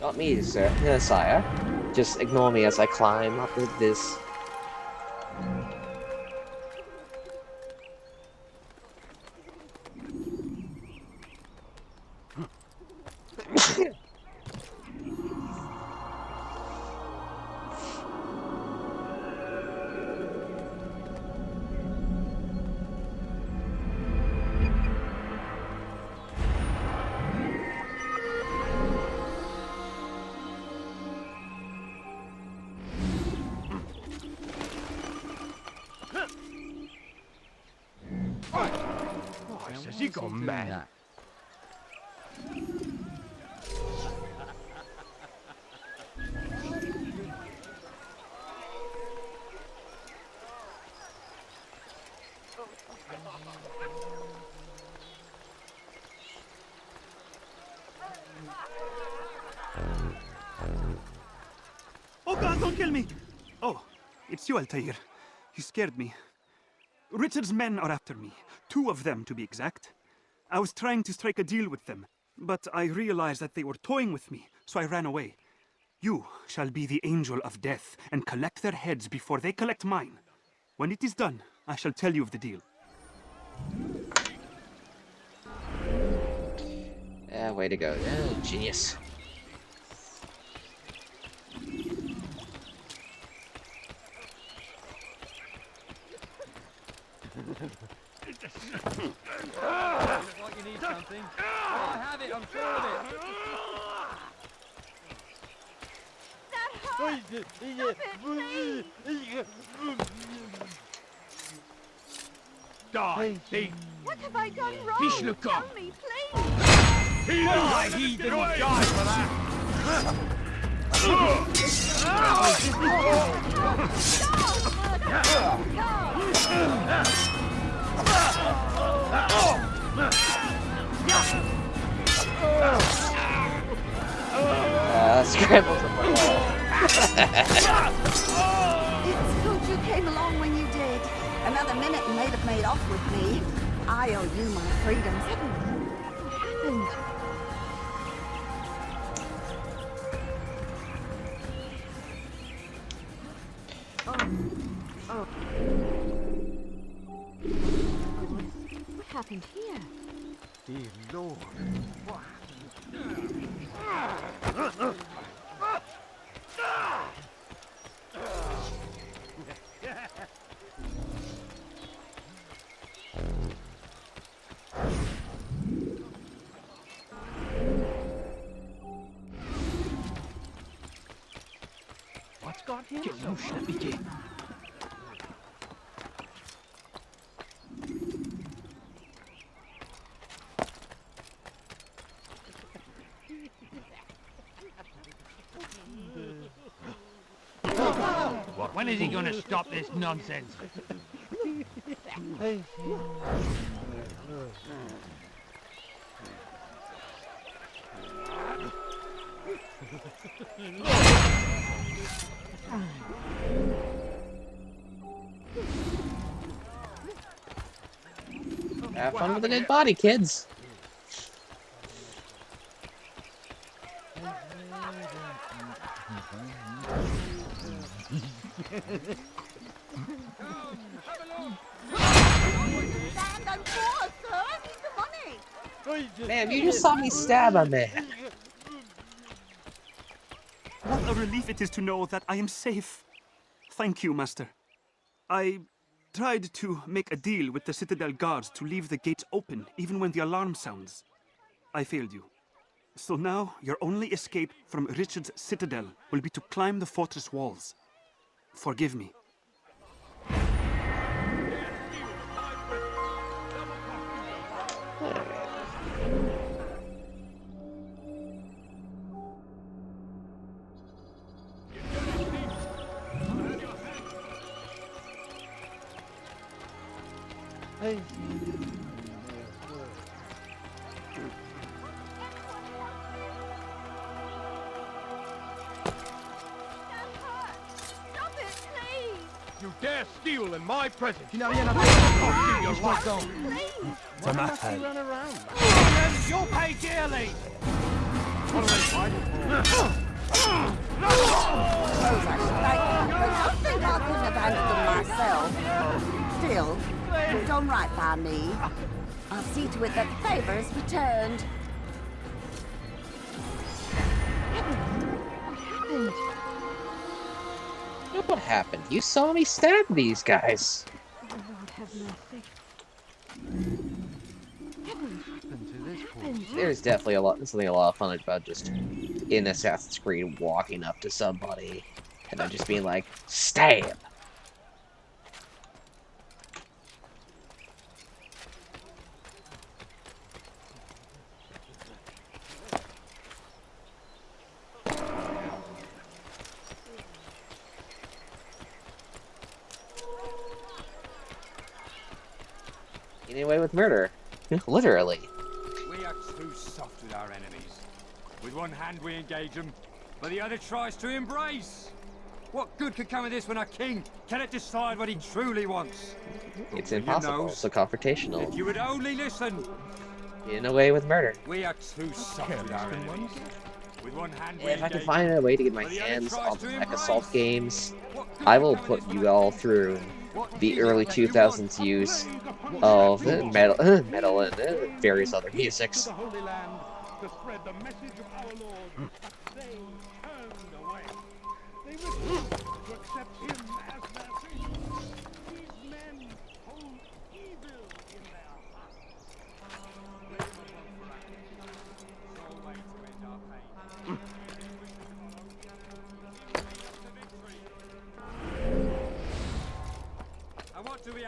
Not me, sir. Sire. Just ignore me as I climb up with this. Has he gone mad? Oh God, don't kill me! Oh, it's you, Altair. You scared me. Richard's men are after me. 2 of them, to be exact. I was trying to strike a deal with them, but I realized that they were toying with me, so I ran away. You shall be the angel of death and collect their heads before they collect mine. When it is done, I shall tell you of the deal. Yeah, way to go. Yeah, genius. something. I have it, I'm sure of it. Die, thief! What have I done wrong? Fish look Tell up. me, please. Die, he didn't die for that! Scrambles up my wall. It's good you came along when you did. Another minute and they'd have made off with me. I owe you my freedom. What happened? Oh. What happened here? Dear Lord. What What's got him? Get loose, let me get. What, when is he going to stop this nonsense? Have fun with the dead body, kids. Man, you just saw me stab a man. What a relief it is to know that I am safe. Thank you, Master. I tried to make a deal with the Citadel guards to leave the gates open, even when the alarm sounds. I failed you. So now, your only escape from Richard's Citadel will be to climb the fortress walls. Forgive me. You dare steal in my presence? You know, you're not going to your zone. Run around. You'll pay dearly! What are they fighting for? I don't think I couldn't have handled them myself. Still, you've done right by me. I'll see to it that the favor is returned. What happened? You saw me stab these guys. The Lord have mercy. There's definitely something a lot of fun about just in Assassin's Creed walking up to somebody and then just being like, stab. Getting away with murder. Literally. We are too soft with our enemies. With one hand we engage them, but the other tries to embrace. What good could come of this when a king cannot decide what he truly wants? It's impossible. So confrontational. If you would only listen. Getting away with murder. We are too soft with our enemies. With one hand we If I can engage find a way to get my but the other hands tries on the to Mech embrace. Assault games, I will put you all through the early 2000s use of metal and various other musics. The Holy Land to spread the message of our Lord, but they turned away. They refused to accept him as their savior. These men hold evil in their hearts.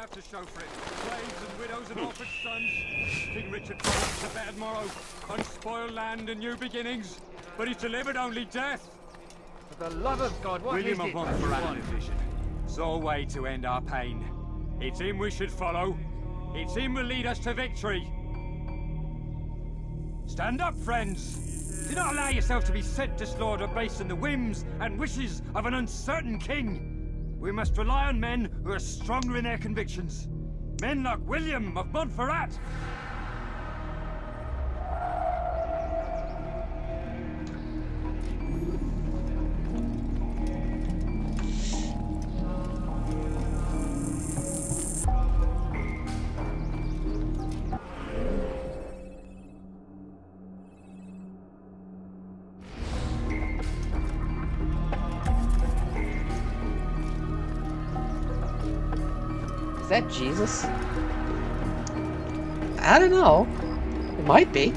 have to show for it. Slaves and widows and orphan sons. King Richard promised a better morrow, unspoiled land and new beginnings, but he's delivered only death. For the love of God, what William is of it Montferrat you had a want? vision. Saw a way to end our pain. It's him we should follow. It's him will lead us to victory. Stand up, friends. Do not allow yourself to be sent to slaughter based on the whims and wishes of an uncertain king. We must rely on men who are stronger in their convictions. Men like William of Montferrat. Is that Jesus? I don't know. It might be.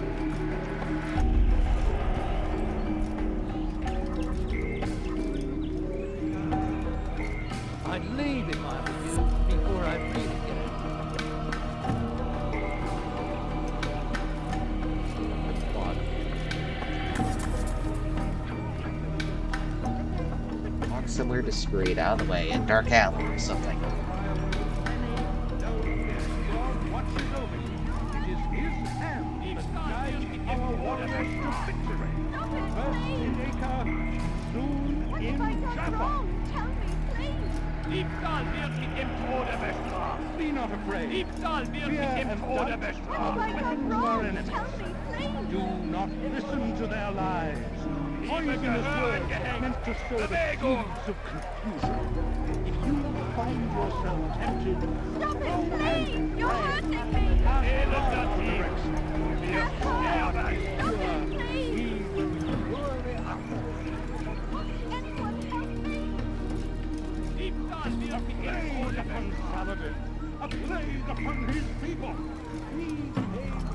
I'd leave if I were you before I really get it. Walk somewhere discreet, out of the way, a dark alley or something. Be not afraid. Fear and doubt weapons of our enemies. Do not listen to their lies. Poisonous words meant to sow the seeds of confusion. If you find yourself tempted, go and pray. Ask God for direction. A plague upon Saladin, a plague upon his people. We came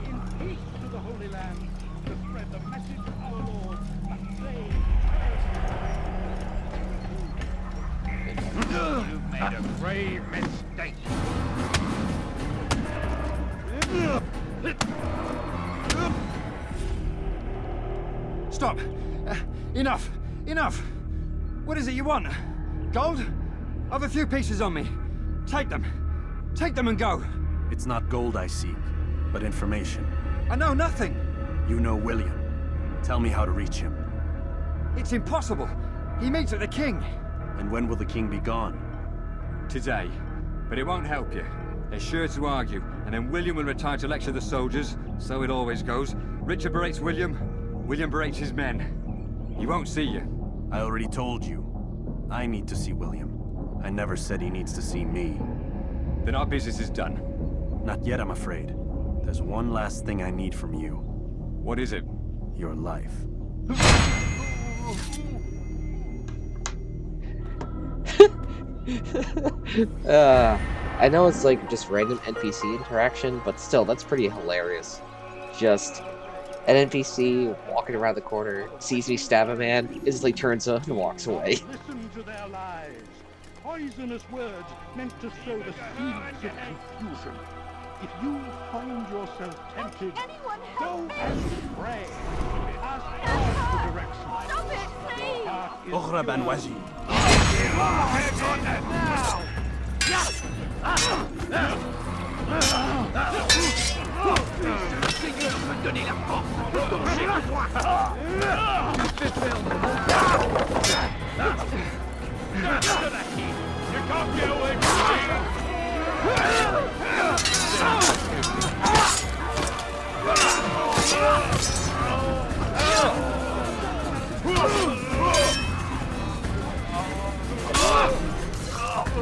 in peace to the Holy Land to spread the message of our Lord, but they You've made a grave mistake. Stop! Enough! Enough! What is it you want? Gold? I've a few pieces on me. Take them. Take them and go. It's not gold I seek, but information. I know nothing. You know William. Tell me how to reach him. It's impossible. He meets at the king. And when will the king be gone? Today. But it won't help you. They're sure to argue, and then William will retire to lecture the soldiers. So it always goes. Richard berates William. William berates his men. He won't see you. I already told you. I need to see William. I never said he needs to see me. Then our business is done. Not yet, I'm afraid. There's one last thing I need from you. What is it? Your life. I know it's like just random NPC interaction, but still, that's pretty hilarious. Just an NPC walking around the corner, sees me stab a man, instantly turns up and walks away. Listen to their lies. Poisonous words meant to sow the seeds of confusion. If you find yourself tempted, go and pray. Ask God for direction. Stop it, please! Ukhra ban Wazir. You can't get away from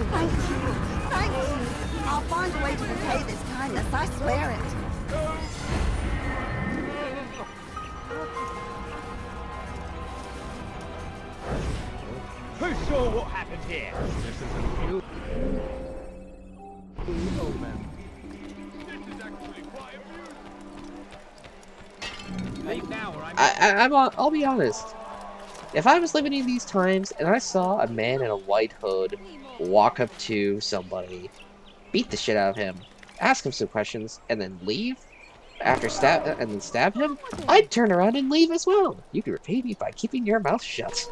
Thanks. I'll find a way to repay this kindness, I swear it. Who saw what happened here? This isn't you. Old man. This is actually quite amusing. Leave now or I'll be honest. If I was living in these times and I saw a man in a white hood walk up to somebody beat the shit out of him, ask him some questions, and then leave? And then stab him? I'd turn around and leave as well. You can repay me by keeping your mouth shut.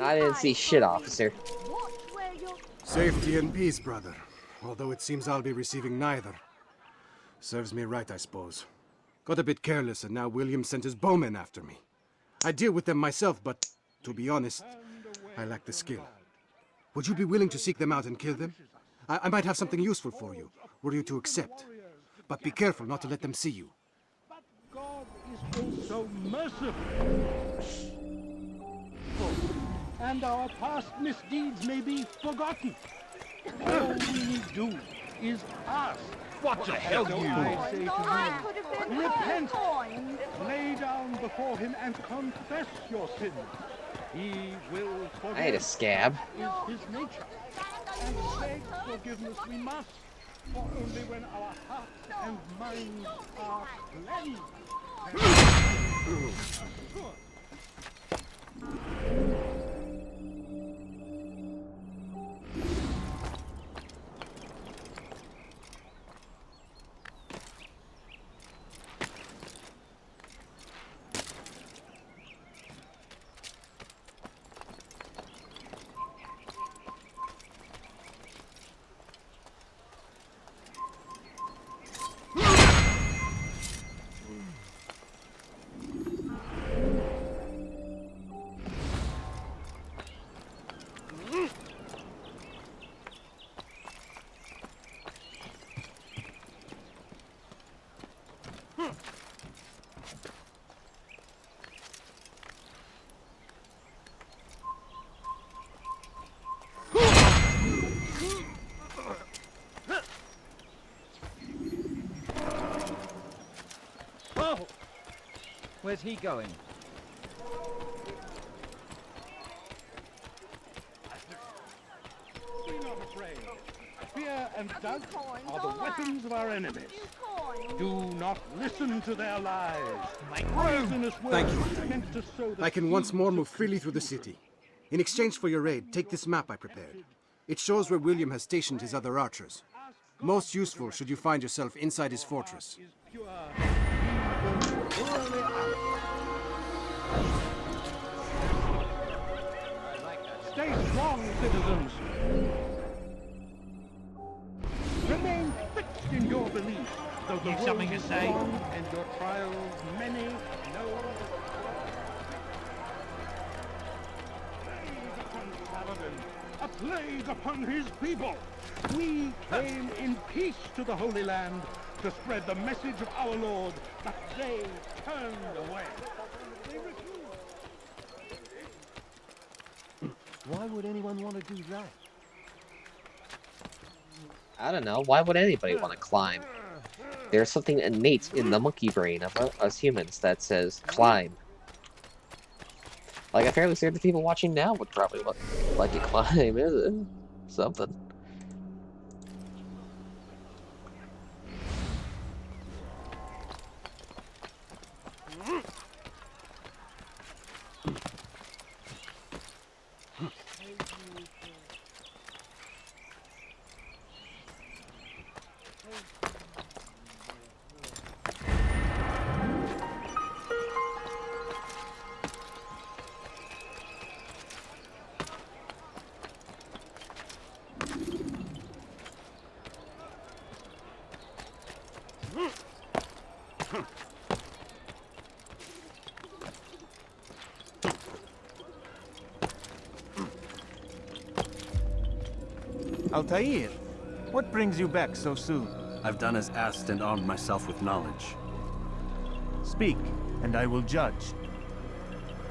I didn't see shit, officer. Safety and peace, brother. Although it seems I'll be receiving neither. Serves me right, I suppose. Got a bit careless, and now William sent his bowmen after me. I deal with them myself, but to be honest, I lack the skill. Would you be willing to seek them out and kill them? I might have something useful for you, were you to accept. But be careful not to let them see you. God is also merciful. And our past misdeeds may be forgotten. All we need do is ask. What the hell do you I say to you, repent, lay down before him and confess your sins. He will forgive. I had a scab. Is his nature. And beg forgiveness we must, for only when our hearts and minds are cleansed. Where's he going? Be not afraid. Fear and doubt are the weapons of our enemies. Do not listen to their lies. Thank you. I can once more move freely through the city. In exchange for your aid, take this map I prepared. It shows where William has stationed his other archers. Most useful should you find yourself inside his fortress. Stay strong, citizens. Remain fixed in your beliefs, though the You've something to say? and your trials many. No. Plague upon Saladin, a plague upon his people. We came in peace to the Holy Land to spread the message of our Lord, but they turned away. They refused. Why would anyone want to do that? I don't know. Why would anybody want to climb? There's something innate in the monkey brain of us humans that says climb. Like, I'm fairly certain the people watching now would probably like to climb. Something. Altair, what brings you back so soon? I've done as asked and armed myself with knowledge. Speak, and I will judge.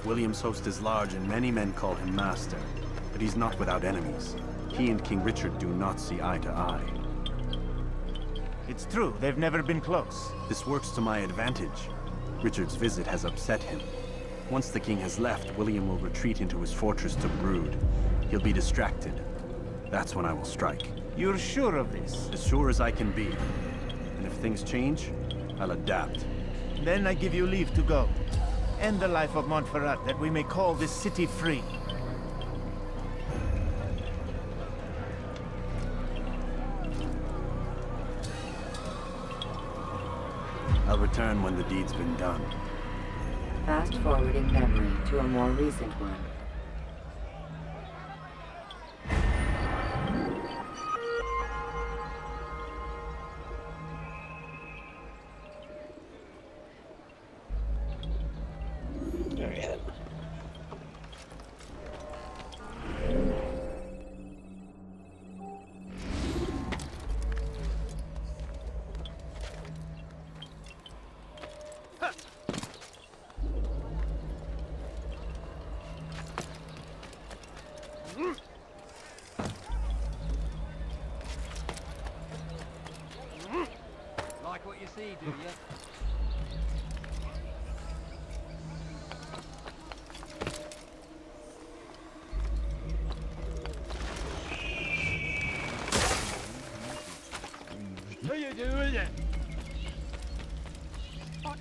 William's host is large and many men call him master, but he's not without enemies. He and King Richard do not see eye to eye. It's true, they've never been close. This works to my advantage. Richard's visit has upset him. Once the king has left, William will retreat into his fortress to brood. He'll be distracted. That's when I will strike. You're sure of this? As sure as I can be. And if things change, I'll adapt. Then I give you leave to go. End the life of Montferrat, that we may call this city free. I'll return when the deed's been done. Fast-forwarding memory to a more recent one. Like what you see, do you? What are you doing it? What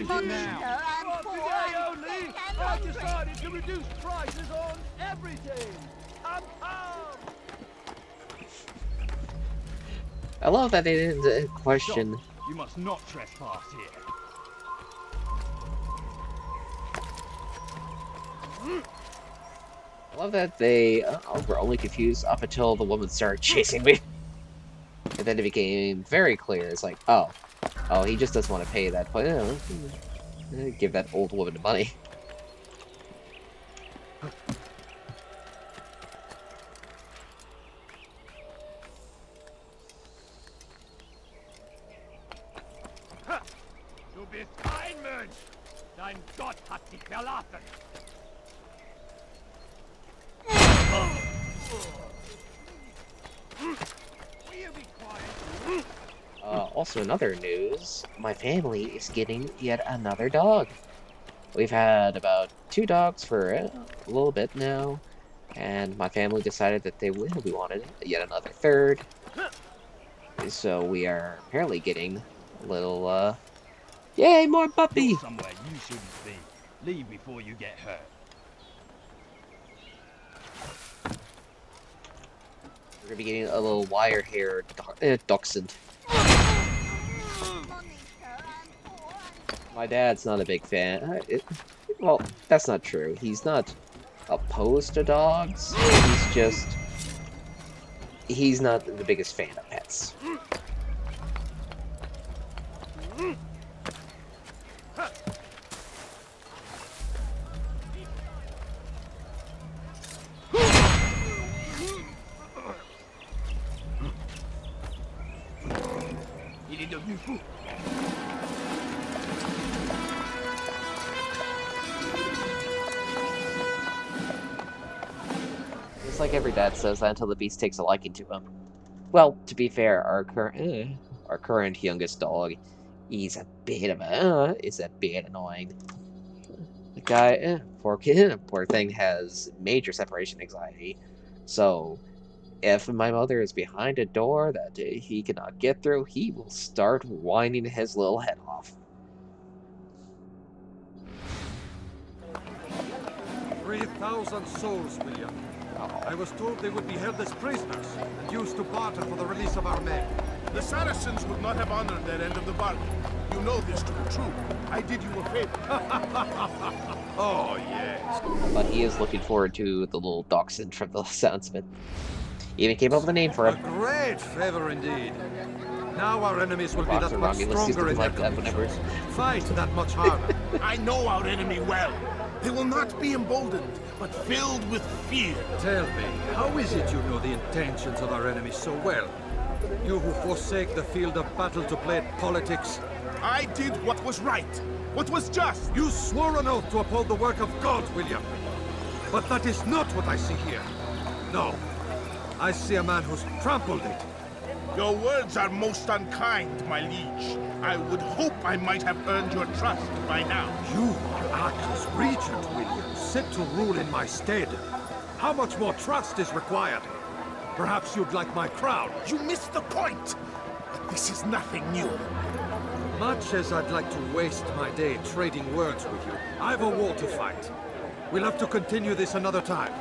is it now? From today only, I've decided to reduce prices on everything. Come. I love that they didn't question. You must not trespass here. I love that they were only confused up until the woman started chasing me. And then it became very clear. It's like, oh, he just doesn't want to pay that. But, give that old woman the money. Du bist kein Mensch. Dein Gott hat dich verlassen. Will you be quiet? Also, in other news, my family is getting yet another dog. We've had about 2 dogs for a little bit now, and my family decided that they really wanted yet another third. So we are apparently getting a little, yay, more puppy! You're somewhere you shouldn't be. Leave before you get hurt. We're gonna be getting a little wire-haired dachshund. My dad's not a big fan. Well, that's not true. He's not opposed to dogs. He's not the biggest fan of pets. It's like every dad says that until the beast takes a liking to him. Well, to be fair, our current youngest dog, he's a bit annoying. The guy, poor thing, has major separation anxiety. So, if my mother is behind a door that he cannot get through, he will start whining his little head off. 3,000 souls, William. I was told they would be held as prisoners and used to barter for the release of our men. The Saracens would not have honored their end of the bargain. You know this to be true. I did you a favor. Oh, yes. But he is looking forward to the little dachshund from the sounds of it. He even came up with a name for him. A great favor indeed. Now our enemies will be that much Romulus used to stronger be in like their that whenever. fight that much harder. I know our enemy well. They will not be emboldened, but filled with fear. Tell me, how is it you know the intentions of our enemies so well? You who forsake the field of battle to play at politics. I did what was right, what was just. You swore an oath to uphold the work of God, William. But that is not what I see here. No. I see a man who's trampled it. Your words are most unkind, my liege. I would hope I might have earned your trust by now. You are Acre's regent, William, set to rule in my stead. How much more trust is required? Perhaps you'd like my crown. You missed the point! This is nothing new. Much as I'd like to waste my day trading words with you, I've a war to fight. We'll have to continue this another time.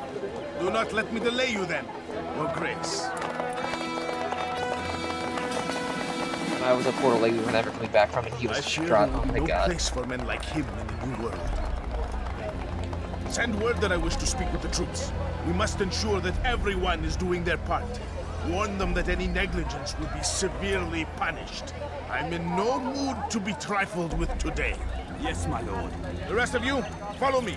Do not let me delay you then, Your Grace. I was a poor lady we were never coming back from, and he was distraught. Oh my no god. place for men like him in the New World. Send word that I wish to speak with the troops. We must ensure that everyone is doing their part. Warn them that any negligence will be severely punished. I'm in no mood to be trifled with today. Yes, my lord. The rest of you, follow me.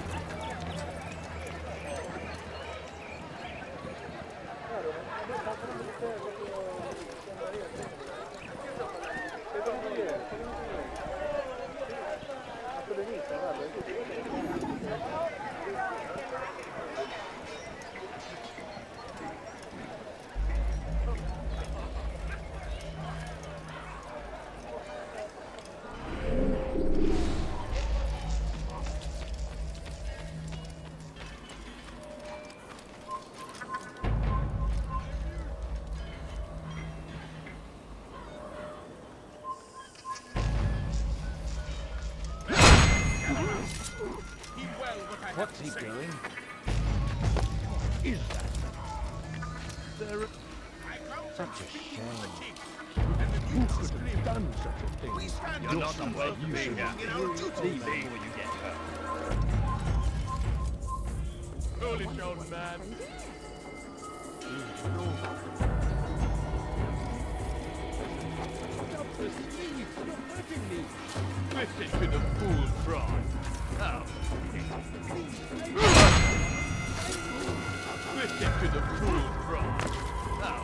What's he doing? Is that? There... Such a shame. Who could have done such a thing? You're not supposed to be here. Leave before you get hurt. Foolish old man. Stop the sleeves! You're hurting me! Listen to the fool cry. Now. Listen to the fool cry. Now.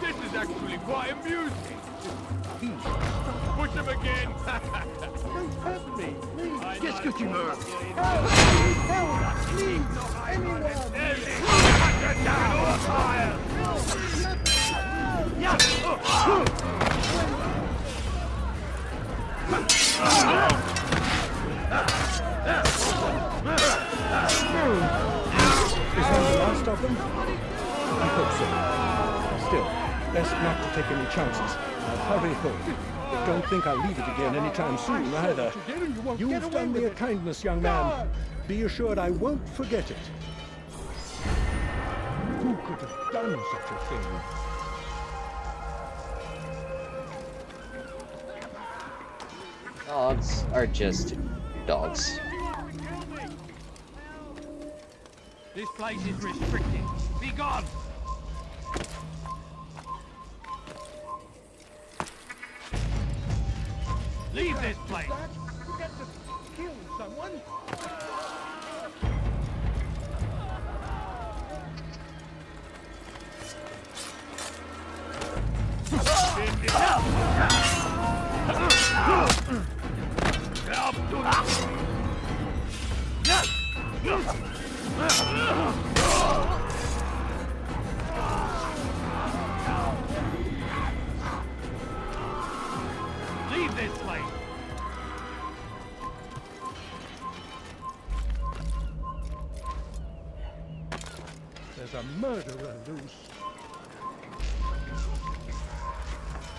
This is actually quite amusing. Push him again. Don't hurt me. Please. Qu'est-ce que tu veux? Help! Please! Anyone! Cut her down or fire! Is that the last of them? I hope so. Still, best not to take any chances. I'll hurry home. Don't think I'll leave it again anytime soon, either. You've done me a kindness, young man. Be assured I won't forget it. Who could have done such a thing? Dogs are just dogs. This place is restricted. Be gone! Leave this place! You get to kill someone? Leave this place! There's a murderer loose.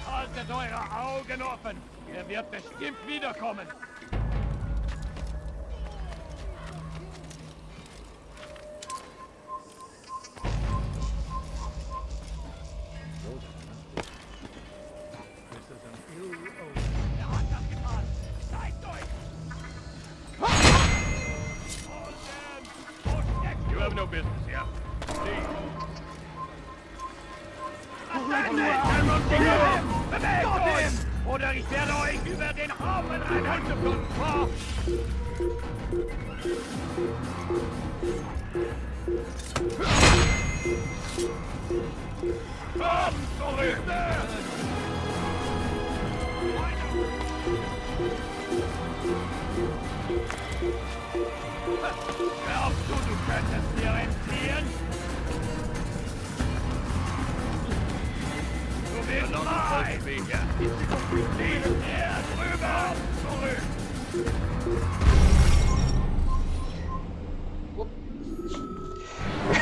Haltet eure Augen offen! Er wird bestimmt wiederkommen! You have no business here. Leave. Bewegt euch! Oder ich werde euch über den Haufen rennen! Komm zurück! Glaubst du, du könntest dir entfliehen? Du bist frei! Nicht mehr drüber! Zurück!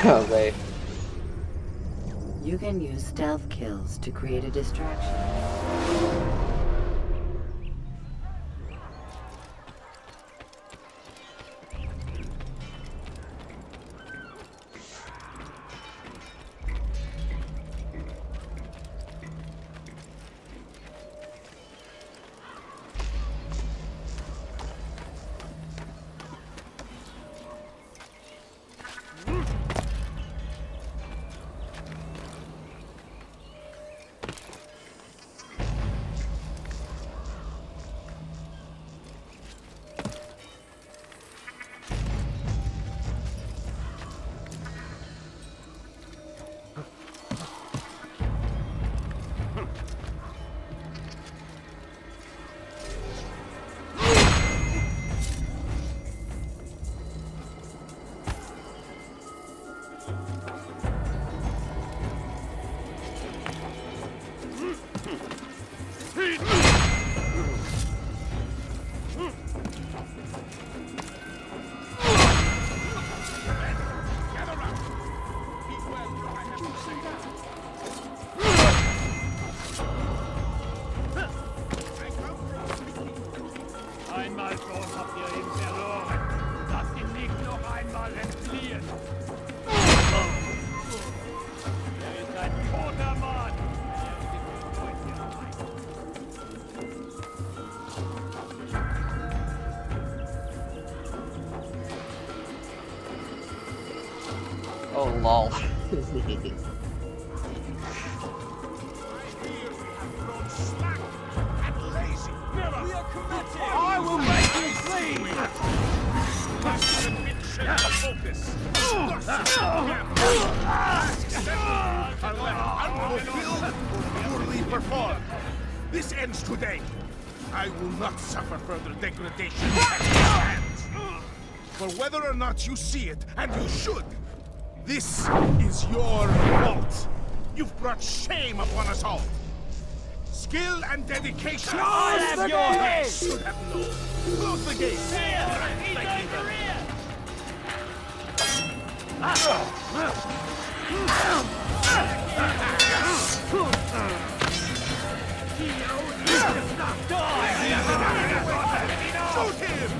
Okay. You can use stealth kills to create a distraction. Einmal schon habt ihr ihn verloren. Lasst ihn nicht noch einmal entfliehen. Er ist ein toter Mann. Oh, lol. I will make you bleed! Focus! Unfulfilled, poorly performed. This ends today. I will not suffer further degradation at your hands. For whether or not you see it, and you should, this is your fault. You've brought shame upon us all. Skill and dedication. Close the gate! Should have known. Close the gate. Shoot him!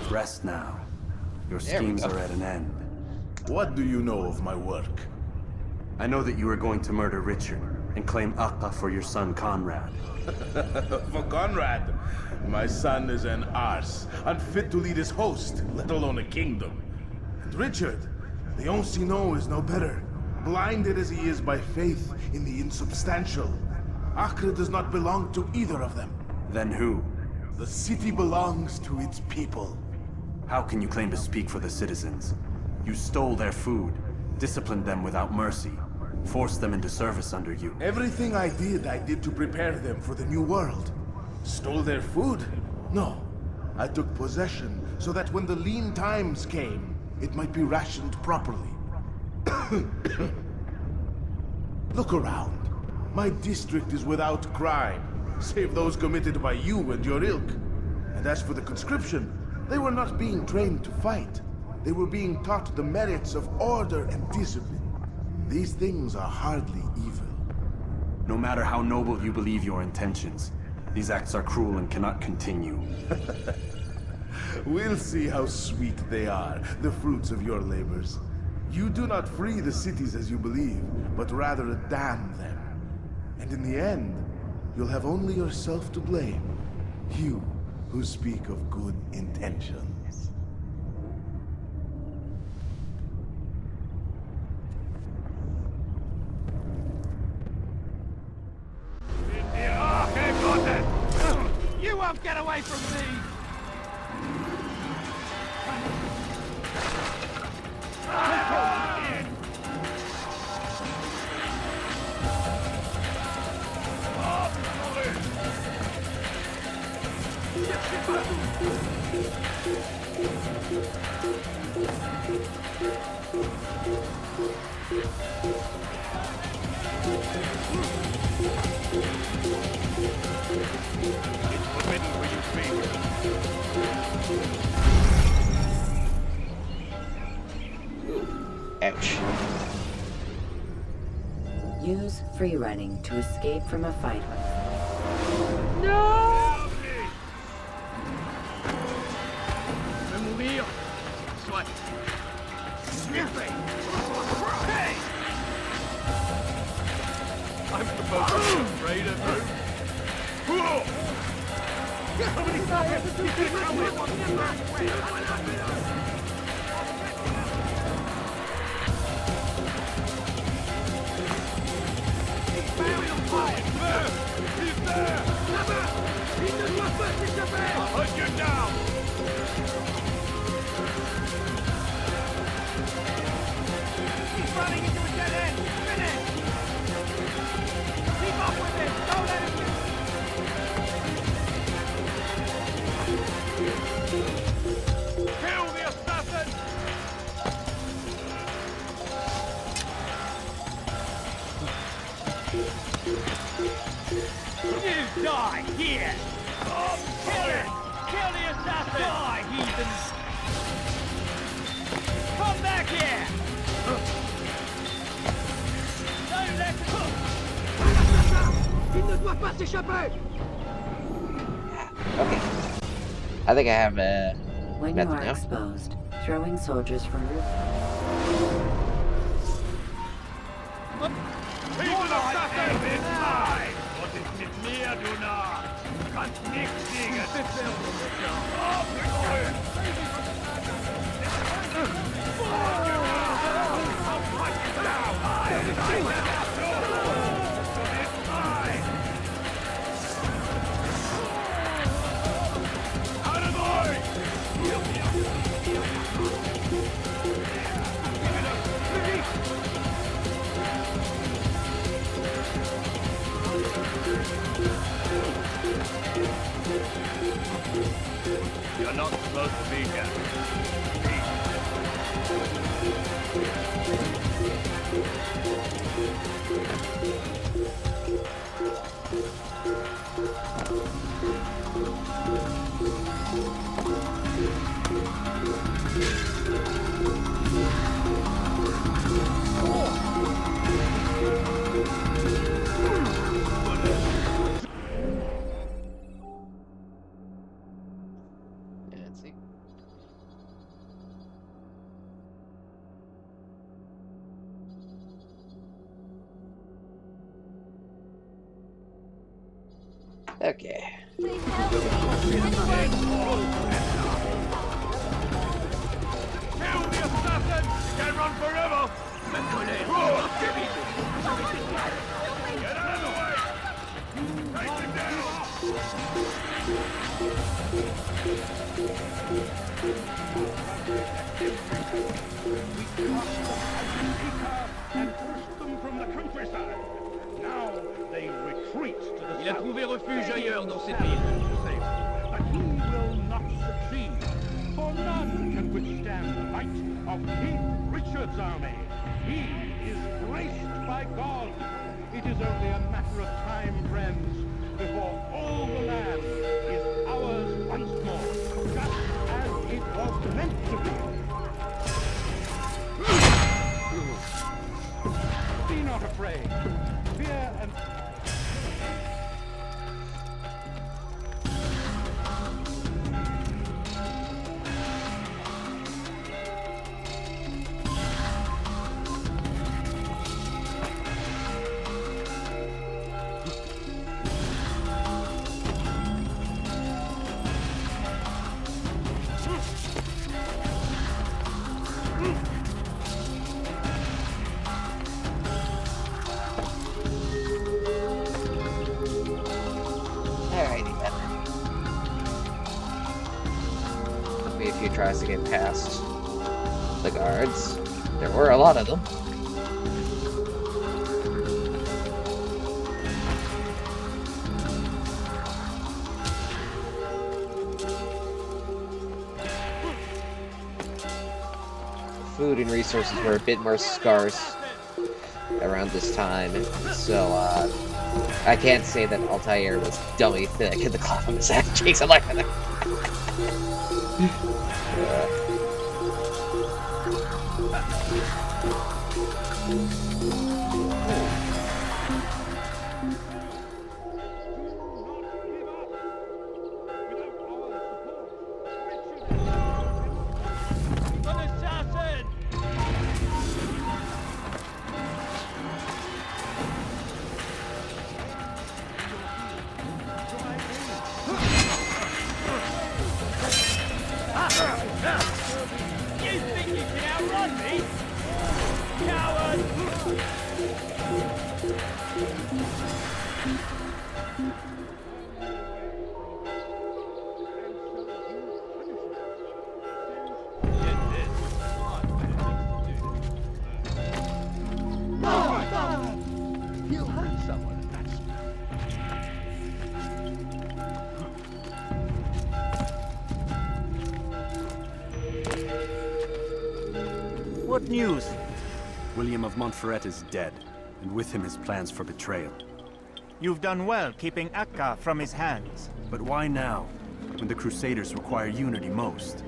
Rest now. Your schemes are at an end. What do you know of my work? I know that you are going to murder Richard and claim Akka for your son Conrad. For Conrad, my son is an arse, unfit to lead his host, let alone a kingdom. And Richard, the Ancien is no better, blinded as he is by faith in the insubstantial. Acre does not belong to either of them. Then who? The city belongs to its people. How can you claim to speak for the citizens? You stole their food, disciplined them without mercy, forced them into service under you. Everything I did to prepare them for the new world. Stole their food? No. I took possession so that when the lean times came, it might be rationed properly. Look around. My district is without crime, save those committed by you and your ilk. And as for the conscription, they were not being trained to fight. They were being taught the merits of order and discipline. These things are hardly evil. No matter how noble you believe your intentions, these acts are cruel and cannot continue. We'll see how sweet they are, the fruits of your labors. You do not free the cities as you believe, but rather damn them. And in the end, you'll have only yourself to blame. You who speak of good intentions. You won't get away from me! Ouch. Use free running to escape from a fight. No! Je vais mourir. Soit. Hey! I'm supposed to be afraid of you. I'll hunt you down! He's running into a dead end! Finish! Keep up with him! Don't let him get... Kill the assassin! You die here! Kill it! Kill the assassin! Die, heathens! Come back here! Don't let him... Il ne doit pas s'échapper! Okay. I think I have When you method are now. exposed, throwing soldiers from roof. People of Satan is mine! Was ist mit mir, du Narr? Du kannst nichts siegen! Aufgeholt! I'll punch you down! It's mine! Out of the way! You're not supposed to be here. Let's see. Okay. Kill the assassin! You can't run forever! Get out of the way! Take him And forced them from the countryside. Now they retreat to the Il a south. trouvé refuge ailleurs dans cette ville. But he will not succeed, for none can withstand the might of King Richard's army. He is graced by God. It is only a matter of time, friends, before all the land is ours once more, just as it was meant to be. Be not afraid. Fear and... Alrighty then. Took me a few tries to get past the guards. There were a lot of them. Food and resources were a bit more scarce around this time, so I can't say that Altair was dummy thick in the cloth on his ass cheeks. I'm like, You think you can outrun me? Coward! You hurt someone. What news? William of Montferrat is dead, and with him his plans for betrayal. You've done well keeping Akka from his hands. But why now, when the Crusaders require unity most?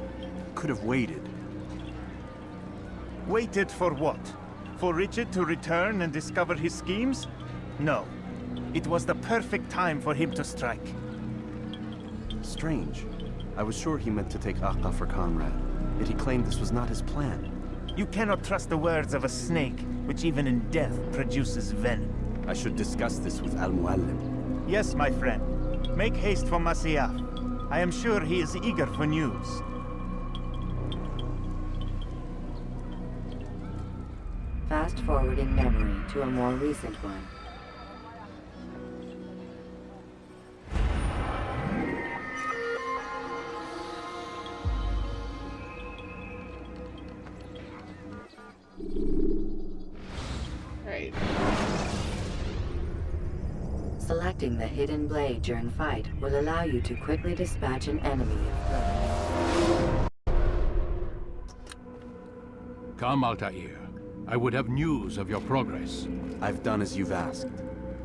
Could have waited. Waited for what? For Richard to return and discover his schemes? No. It was the perfect time for him to strike. Strange. I was sure he meant to take Akka for Conrad, yet he claimed this was not his plan. You cannot trust the words of a snake, which even in death produces venom. I should discuss this with Al-Muallim. Yes, my friend. Make haste for Masyaf. I am sure he is eager for news. Fast forward in memory to a more recent one. Right. Selecting the hidden blade during fight will allow you to quickly dispatch an enemy of Come, Altair. I would have news of your progress. I've done as you've asked.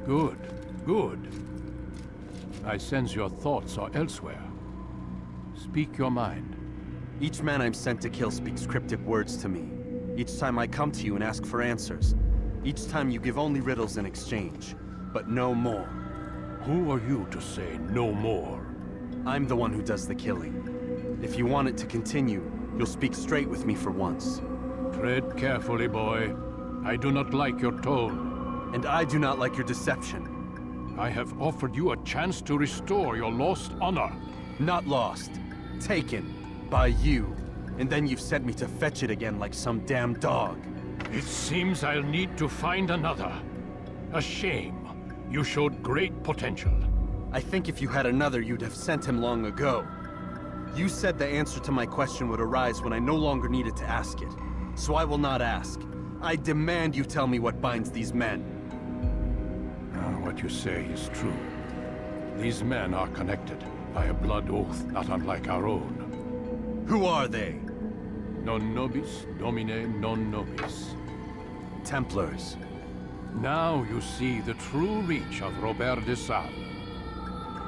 Good, good. I sense your thoughts are elsewhere. Speak your mind. Each man I'm sent to kill speaks cryptic words to me. Each time I come to you and ask for answers. Each time you give only riddles in exchange, but no more. Who are you to say no more? I'm the one who does the killing. If you want it to continue, you'll speak straight with me for once. Tread carefully, boy. I do not like your tone. And I do not like your deception. I have offered you a chance to restore your lost honor. Not lost. Taken. By you. And then you've sent me to fetch it again like some damn dog. It seems I'll need to find another. A shame. You showed great potential. I think if you had another, you'd have sent him long ago. You said the answer to my question would arise when I no longer needed to ask it. So I will not ask. I demand you tell me what binds these men. What you say is true. These men are connected by a blood oath not unlike our own. Who are they? Non nobis, domine non nobis. Templars. Now you see the true reach of Robert de Sales.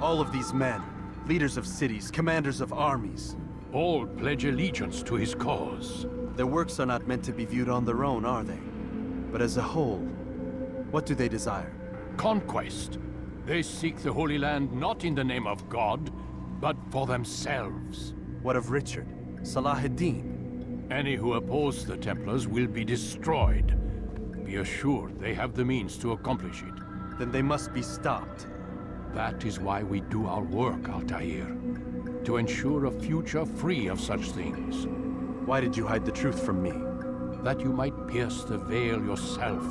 All of these men, leaders of cities, commanders of armies. All pledge allegiance to his cause. Their works are not meant to be viewed on their own, are they? But as a whole, what do they desire? Conquest. They seek the Holy Land not in the name of God, but for themselves. What of Richard? Salah ad-Din? Any who oppose the Templars will be destroyed. Be assured they have the means to accomplish it. Then they must be stopped. That is why we do our work, Altair. To ensure a future free of such things. Why did you hide the truth from me? that you might pierce the veil yourself.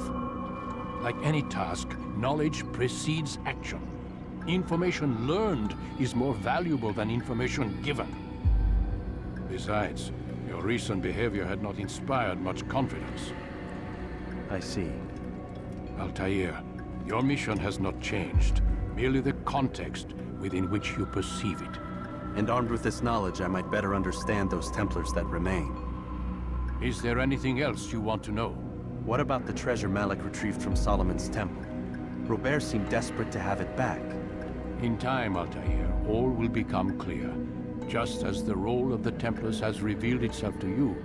Like any task, knowledge precedes action. Information learned is more valuable than information given. Besides, your recent behavior had not inspired much confidence. I see. Altair, your mission has not changed, merely the context within which you perceive it. And armed with this knowledge, I might better understand those Templars that remain. Is there anything else you want to know? What about the treasure Malik retrieved from Solomon's temple? Robert seemed desperate to have it back. In time, Altair, all will become clear. Just as the role of the Templars has revealed itself to you,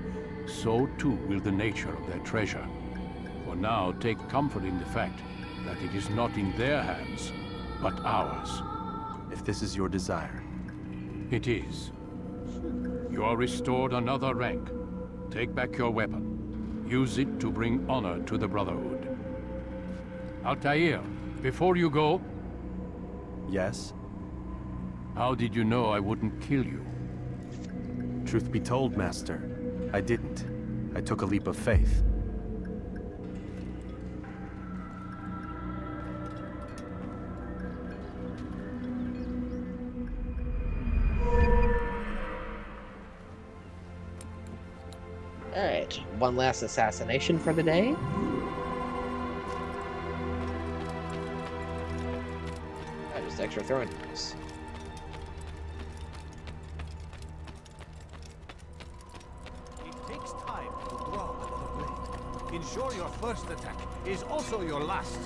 so too will the nature of their treasure. For now, take comfort in the fact that it is not in their hands, but ours. If this is your desire. It is. You are restored another rank. Take back your weapon. Use it to bring honor to the Brotherhood. Altair, before you go... Yes? How did you know I wouldn't kill you? Truth be told, Master, I didn't. I took a leap of faith. Alright, one last assassination for the day. Just extra throwing knives. It takes time to draw another blade. Ensure your first attack is also your last.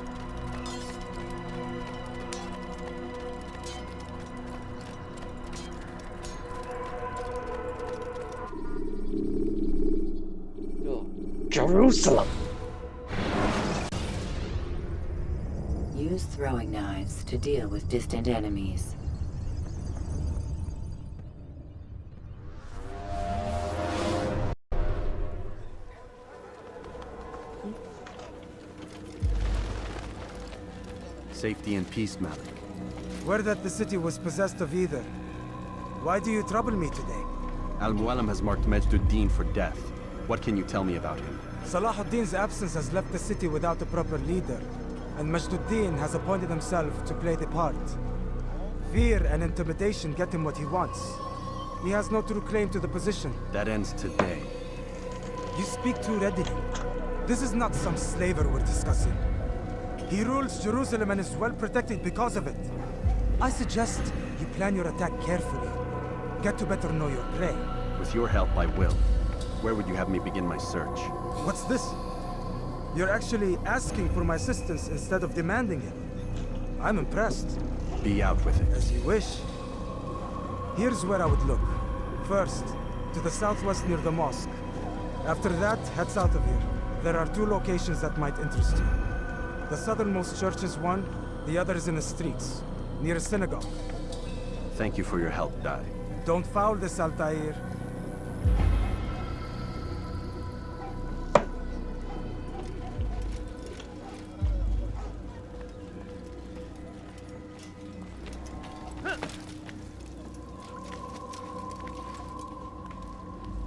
Jerusalem! Use throwing knives to deal with distant enemies. Safety and peace, Malik. Word that the city was possessed of either. Why do you trouble me today? Al-Mualim has marked Majd-ud-Din for death. What can you tell me about him? Salah ad-Din's absence has left the city without a proper leader, and Majd-ud-Din has appointed himself to play the part. Fear and intimidation get him what he wants. He has no true claim to the position. That ends today. You speak too readily. This is not some slaver we're discussing. He rules Jerusalem and is well protected because of it. I suggest you plan your attack carefully. Get to better know your prey. With your help, I will. Where would you have me begin my search? What's this? You're actually asking for my assistance instead of demanding it. I'm impressed. Be out with it. As you wish. Here's where I would look. First, to the southwest near the mosque. After that, head south of here. There are 2 locations that might interest you. The southernmost church is one, the other is in the streets, near a synagogue. Thank you for your help, Dai. Don't foul this, Altair.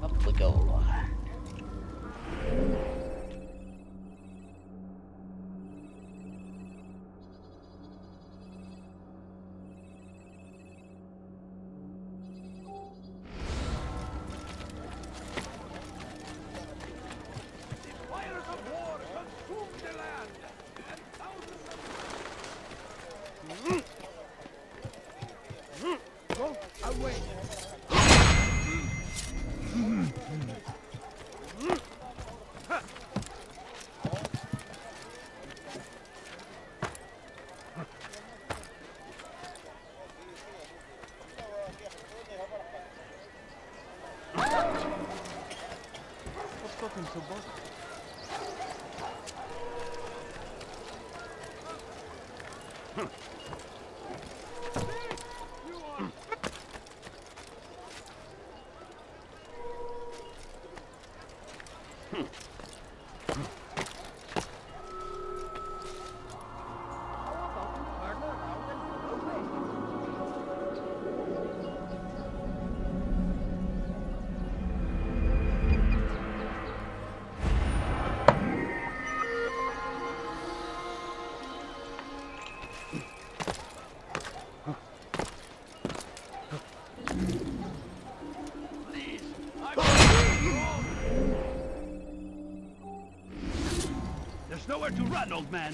Up the goal. nowhere to run, old man.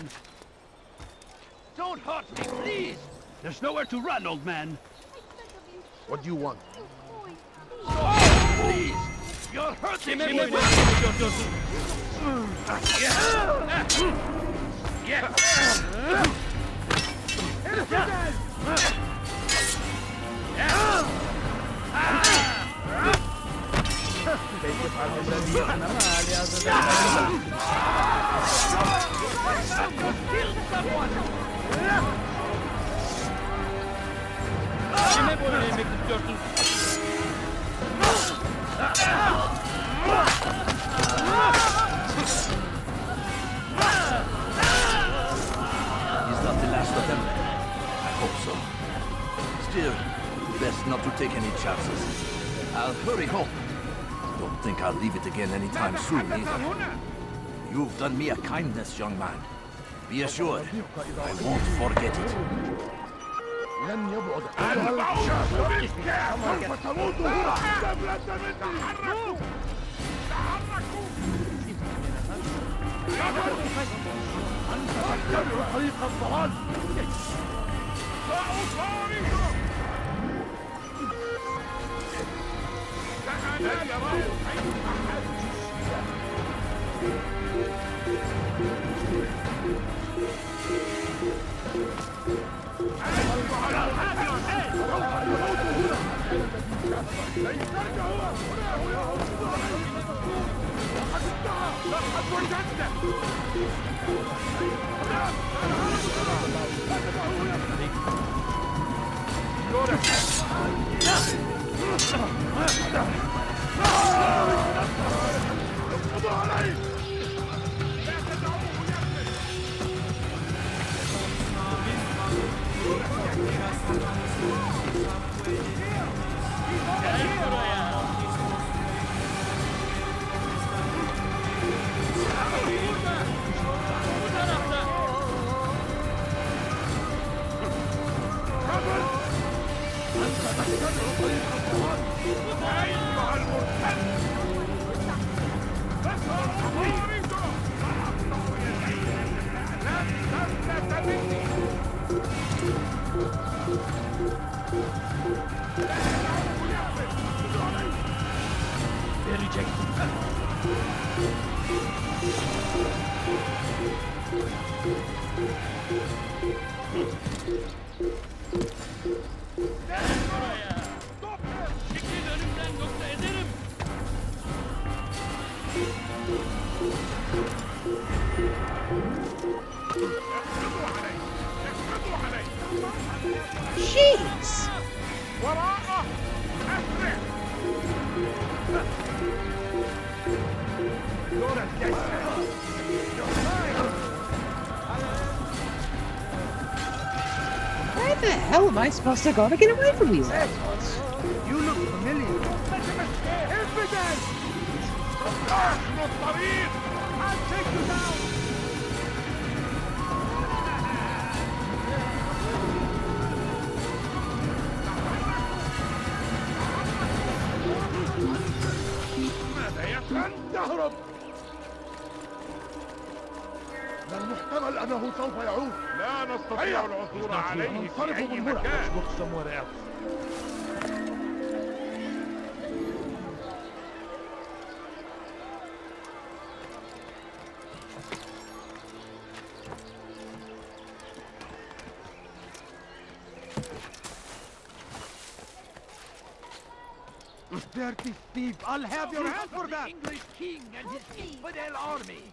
Don't hurt me, please. There's nowhere to run, old man. What do you want? Oh, please. You're hurting me. Kime boyun eğmek istiyorsun? He's not the last of them. I hope so. Still, best not to take any chances. I'll hurry home. Don't think I'll leave it again anytime soon either. You've done me a kindness, young man. Be assured, I won't forget it. لن يبعد عنها الشاب. سوف تموت هنا. تحركوا. أنت تتبع طريق الضلال. Jeez! Where the hell am I supposed to go to get away from these assholes? You look familiar. I'll take you down. ماذا يفعل؟ يهرب! من المحتمل أنه سوف يعود. لا نستطيع العثور عليه في أي مكان. Dirty thief! I'll have your hand for that! The English king and his infidel army.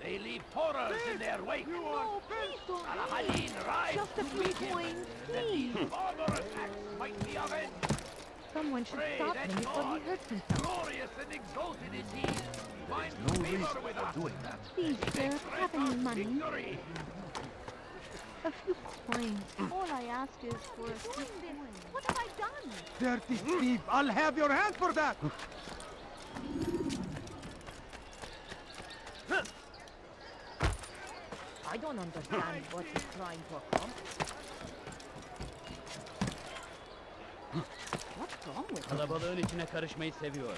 They leave horrors in their wake. No, please don't Al-Hadin rides Just a to few meet him, coins, that these please. barbarous acts might be avenged. Someone should Pray stop that him before he God, hurts himself. glorious and exalted is he, finds no favor reason with for us. doing that. Please, sir, have any money? Victory. A few coins. All I ask is for a few coins. What have I done? Dirty thief! I'll have your hand for that! I don't understand what he's trying to accomplish. What's wrong with him? Kalabalığın içine karışmayı seviyor.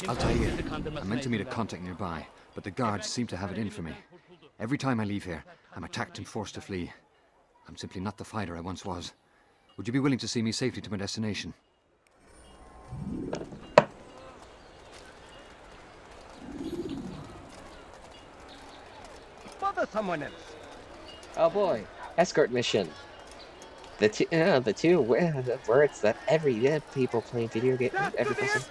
Altair, I meant to meet a contact nearby, but the guards seem to have it in for me. Every time I leave here, I'm attacked and forced to flee. I'm simply not the fighter I once was. Would you be willing to see me safely to my destination? Bother someone else. Oh boy, escort mission. The two words that every people playing video game, every person.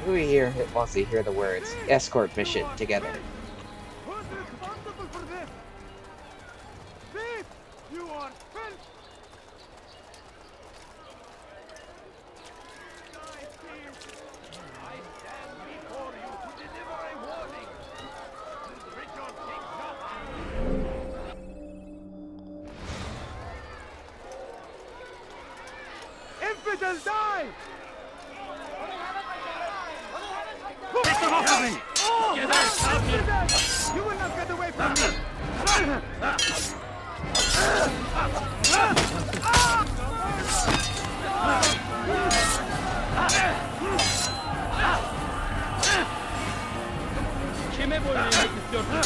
Who here wants to hear the words escort mission together? You are felt. I stand before you to deliver a warning. Richard takes up. Infidel, die! Get them off of me! Get out! You will not get away from me! Kime boylamak istiyorsun?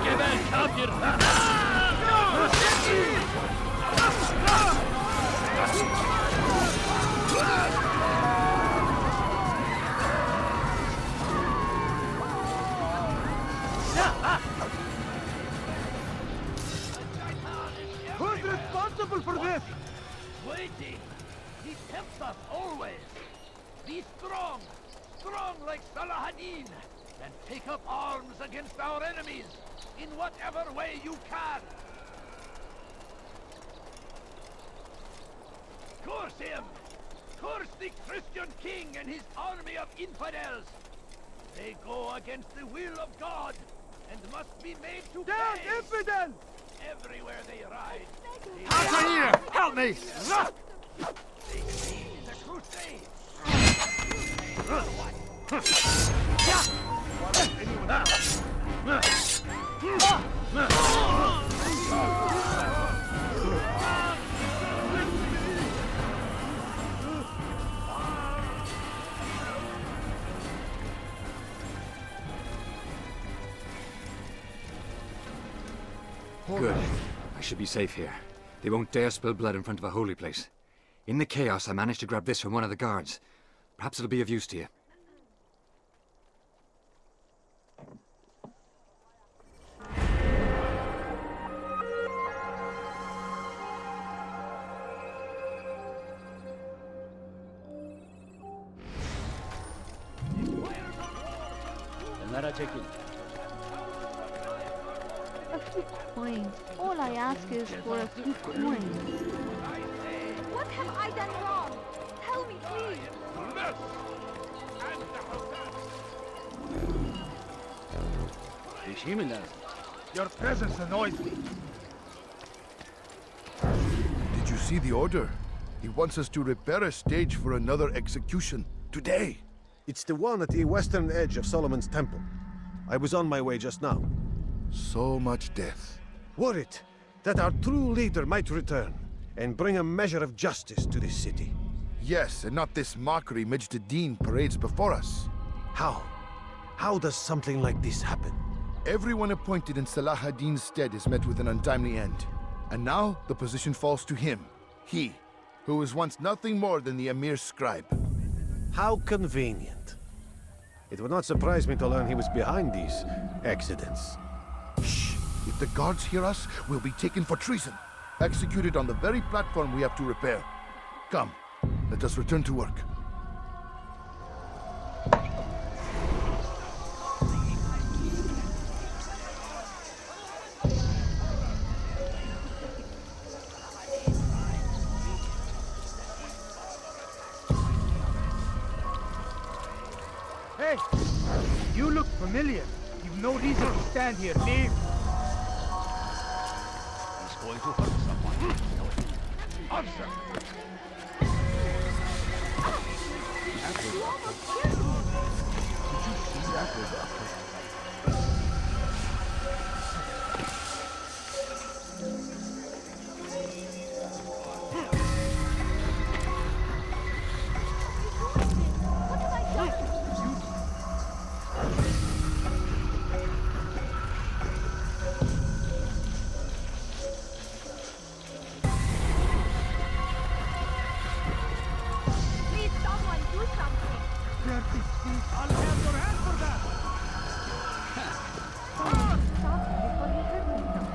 Geber kafir! Who's responsible for this? Waiting! He tempts us always! Be strong! Strong like Salahadin! And take up arms against our enemies! In whatever way you can! Curse him! Curse the Christian king and his army of infidels! They go against the will of God and must be made to Down, pay! infidel! Everywhere they ride! Altair, help me! They lead the crusade! Good. I should be safe here. They won't dare spill blood in front of a holy place. In the chaos, I managed to grab this from one of the guards. Perhaps it'll be of use to you. A few coins. All I ask is for a few coins. What have I done wrong? Tell me, please. Your presence annoys me. Did you see the order? He wants us to repair a stage for another execution today. It's the one at the western edge of Solomon's Temple. I was on my way just now. So much death. Worried that our true leader might return and bring a measure of justice to this city. Yes, and not this mockery Majd ad-Din parades before us. How? How does something like this happen? Everyone appointed in Salah ad-Din's stead is met with an untimely end. And now the position falls to him. He, who was once nothing more than the Emir's scribe. How convenient. It would not surprise me to learn he was behind these accidents. Shh! If the guards hear us, we'll be taken for treason. Executed on the very platform we have to repair. Come, let us return to work. Hey! You look familiar. You've no reason to stand here, thief. He's going to hurt someone. Answer! You almost killed me. Did you see that with us? Please, someone do something. Dirty thief. I'll have your hand for that. Stop him before he hurts himself.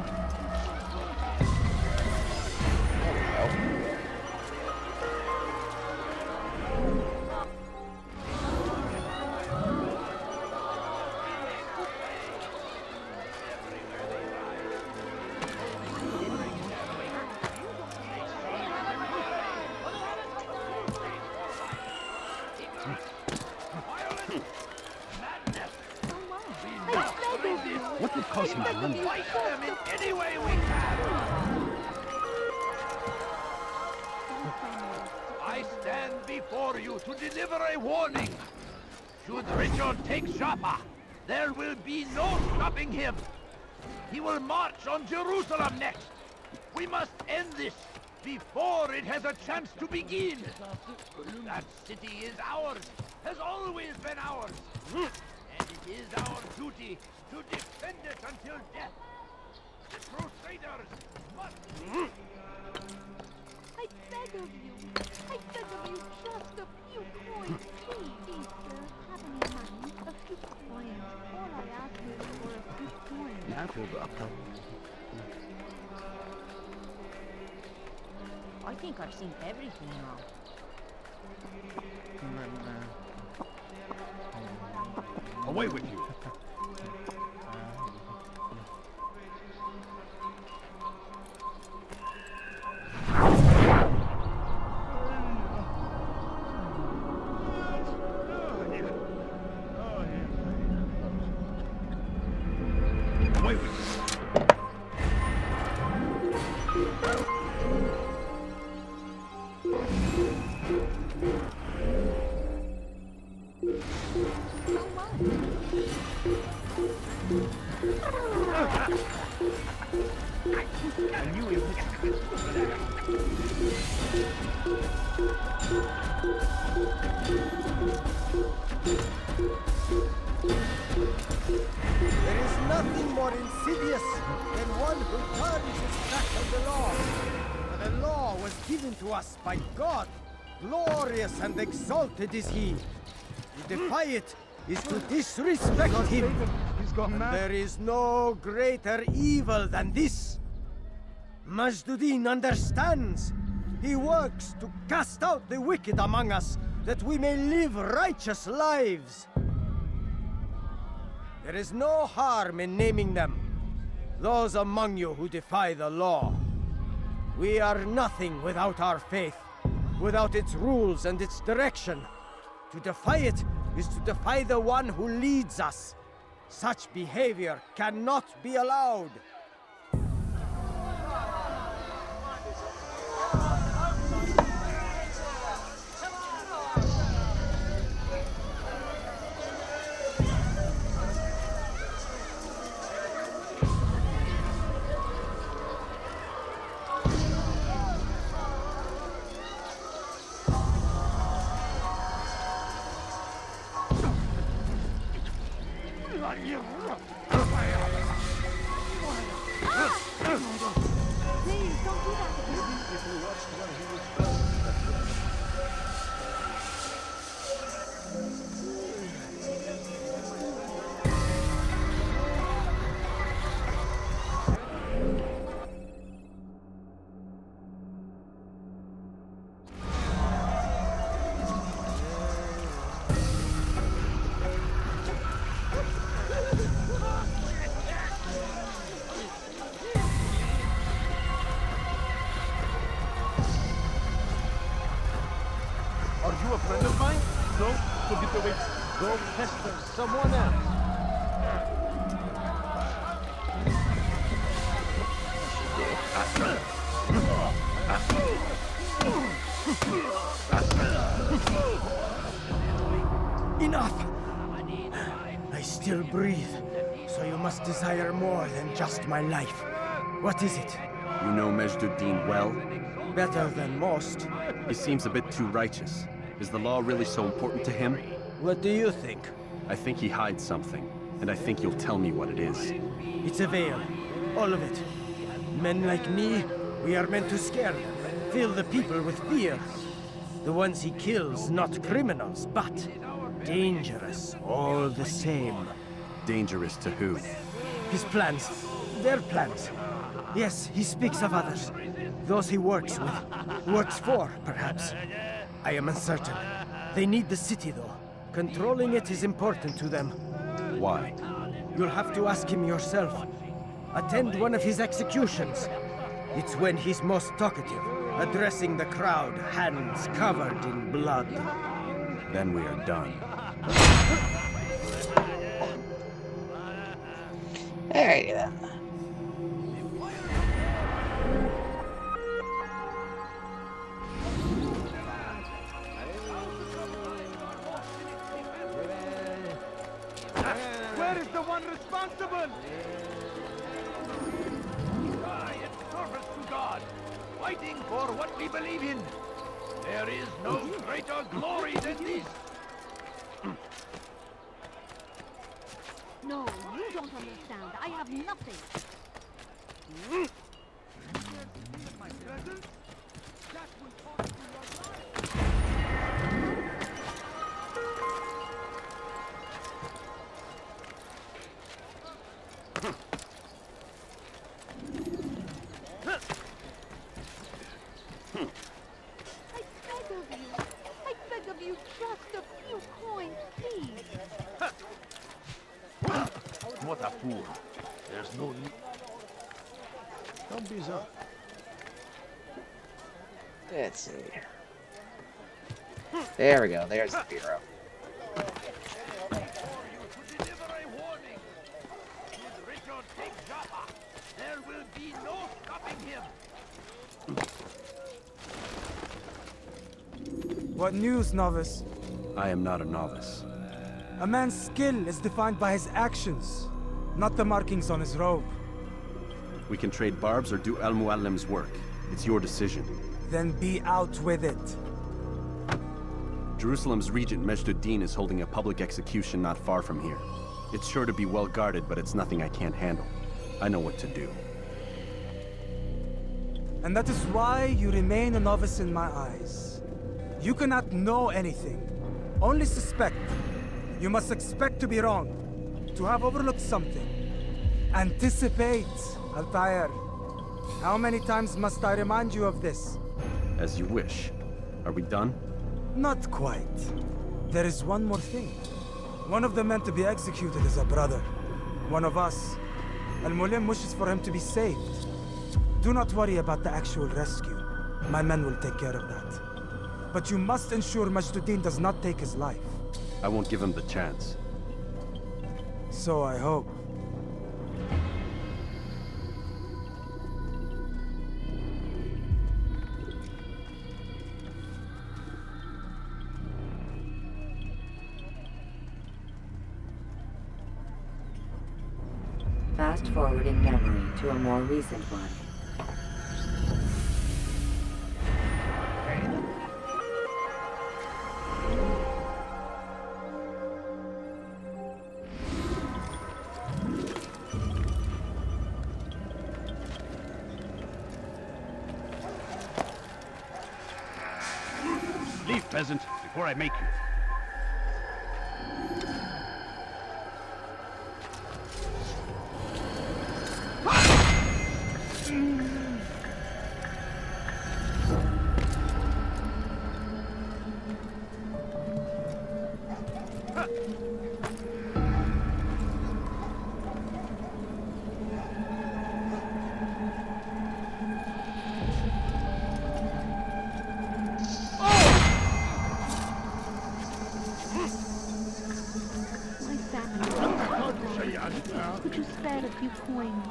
What would cause him to run? Fight them in any way we can! I stand before you to deliver a warning. Should Richard take Joppa, there will be no stopping him. He will march on Jerusalem next. We must end this before it has a chance to begin. That city is ours, has always been ours. And it is our duty to defend it until death. The Crusaders must... I beg of you. I beg of you just a few coins. Please, sir. Have in mind a few coins. All I ask is for a few coins. I think I've seen everything now. Away with you! Away with you! There is nothing more insidious than one who turns his back on the law. For the law was given to us by God. Glorious and exalted is he. To defy it is to disrespect him. He's gone And mad. there is no greater evil than this. Majduddin understands. He works to cast out the wicked among us, that we may live righteous lives. There is no harm in naming them. Those among you who defy the law. We are nothing without our faith, without its rules and its direction. To defy it is to defy the one who leads us. Such behavior cannot be allowed. Please, don't do that again. Are you a friend of mine? No? Forget the wait. Go pester someone else. Enough! I still breathe, so you must desire more than just my life. What is it? You know Majd-ud-Din well? Better than most. He seems a bit too righteous. Is the law really so important to him? What do you think? I think he hides something, and I think you'll tell me what it is. It's a veil. All of it. Men like me, we are meant to scare them, fill the people with fear. The ones he kills, not criminals, but dangerous all the same. Dangerous to who? His plans. Their plans. Yes, he speaks of others. Those he works with. Works for, perhaps. I am uncertain. They need the city, though. Controlling it is important to them. Why? You'll have to ask him yourself. Attend one of his executions. It's when he's most talkative, addressing the crowd, hands covered in blood. Then we are done. Alrighty then. Where is the one responsible? Die in service to God, fighting for what we believe in. There is no greater glory than this. No, you don't understand. I have nothing. My presence? That will cost you your life. I beg of you, just a few coins, please. What a fool. There's no need. Don't be so. Let's see. There we go. There's the bureau. There will be no stopping him. What news, novice? I am not a novice. A man's skill is defined by his actions, not the markings on his robe. We can trade barbs or do Al-Muallim's work. It's your decision. Then be out with it. Jerusalem's regent Majd-ud-Din is holding a public execution not far from here. It's sure to be well guarded, but it's nothing I can't handle. I know what to do. And that is why you remain a novice in my eyes. You cannot know anything, only suspect. You must expect to be wrong, to have overlooked something. Anticipate, Altair. How many times must I remind you of this? As you wish. Are we done? Not quite. There is one more thing. One of the men to be executed is a brother. One of us. Al-Mulim wishes for him to be saved. Do not worry about the actual rescue. My men will take care of that. But you must ensure Majd-ud-Din does not take his life. I won't give him the chance. So I hope. Fast forwarding memory to a more recent one. Leave, peasant, before I make you. Could you spare a few coins?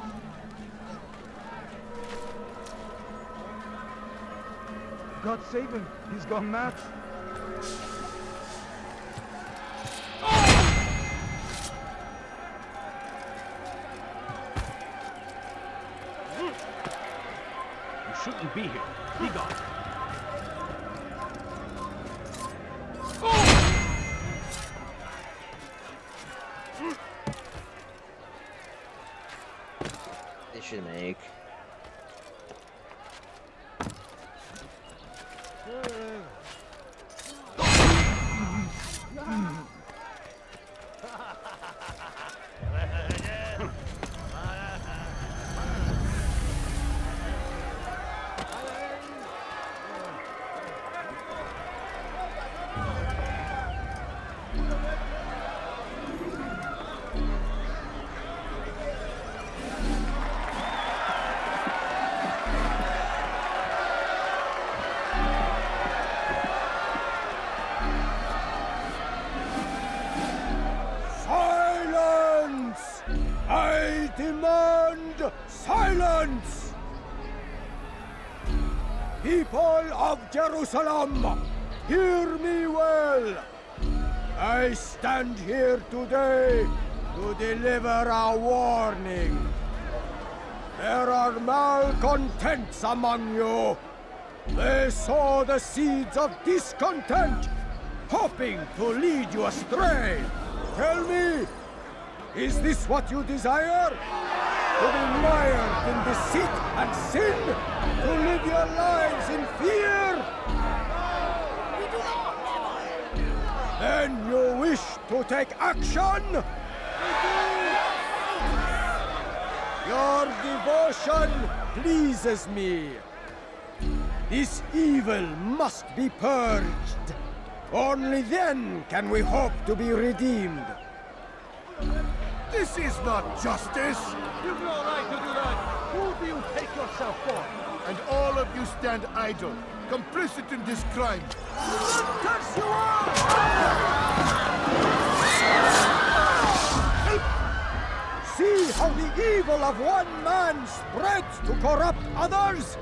God save him. He's gone mad. You shouldn't be here. Be gone. They should make. Silence! I demand silence! People of Jerusalem, hear me well. I stand here today to deliver a warning. There are malcontents among you. They sow the seeds of discontent, hoping to lead you astray. Tell me, is this what you desire? To be mired in deceit and sin? To live your lives in fear? Then you wish to take action? Your devotion pleases me. This evil must be purged. Only then can we hope to be redeemed. This is not justice! You've no right to do that! Who do you take yourself for? And all of you stand idle, complicit in this crime. Curse you all! See how the evil of one man spreads to corrupt others?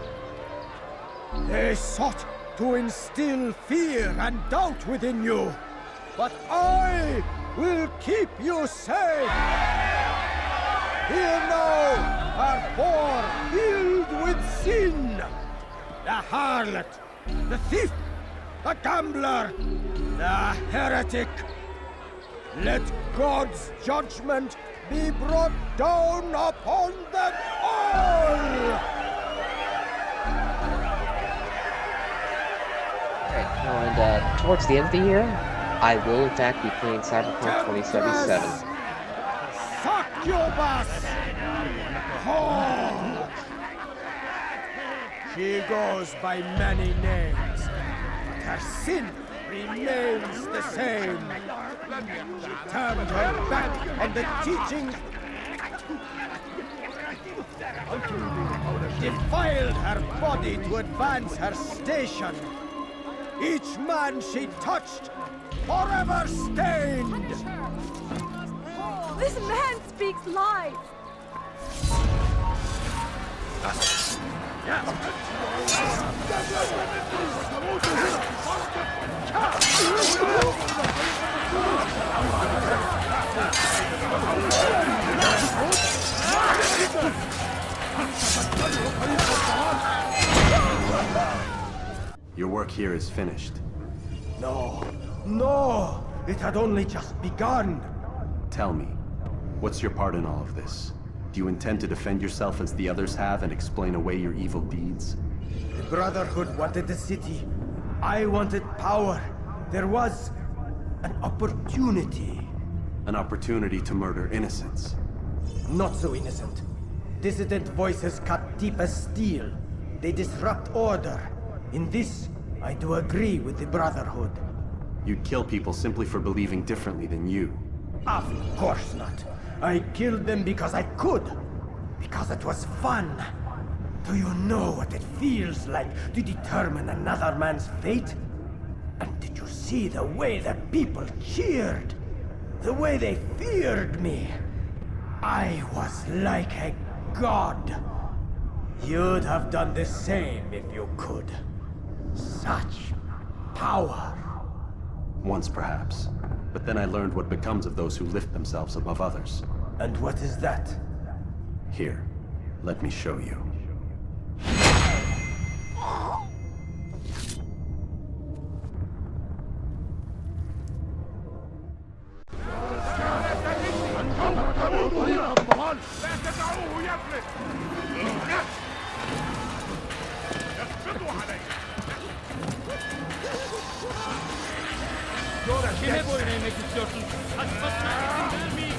They sought to instill fear and doubt within you, but I will keep you safe. Here now are four filled with sin. The harlot, the thief, the gambler, the heretic. Let God's judgment be brought down upon them all! And towards the end of the year, I will in fact be playing Cyberpunk 2077. Succubus! Oh. She goes by many names, but her sin remains the same. She turned her back on the teachings, defiled her body to advance her station. Each man she touched, forever stained! This man speaks lies! Your work here is finished. No, no! It had only just begun! Tell me, what's your part in all of this? Do you intend to defend yourself as the others have and explain away your evil deeds? The Brotherhood wanted the city. I wanted power. There was an opportunity. An opportunity to murder innocents. Not so innocent. Dissident voices cut deep as steel. They disrupt order. In this, I do agree with the Brotherhood. You'd kill people simply for believing differently than you. Of course not. I killed them because I could. Because it was fun. Do you know what it feels like to determine another man's fate? And did you see the way the people cheered? The way they feared me? I was like a god. You'd have done the same if you could. Such power. Once, perhaps. But then I learned what becomes of those who lift themselves above others. And what is that? Here, let me show you. Kime boyun eğmek istiyorsun? Kaçmasına izin vermeyin.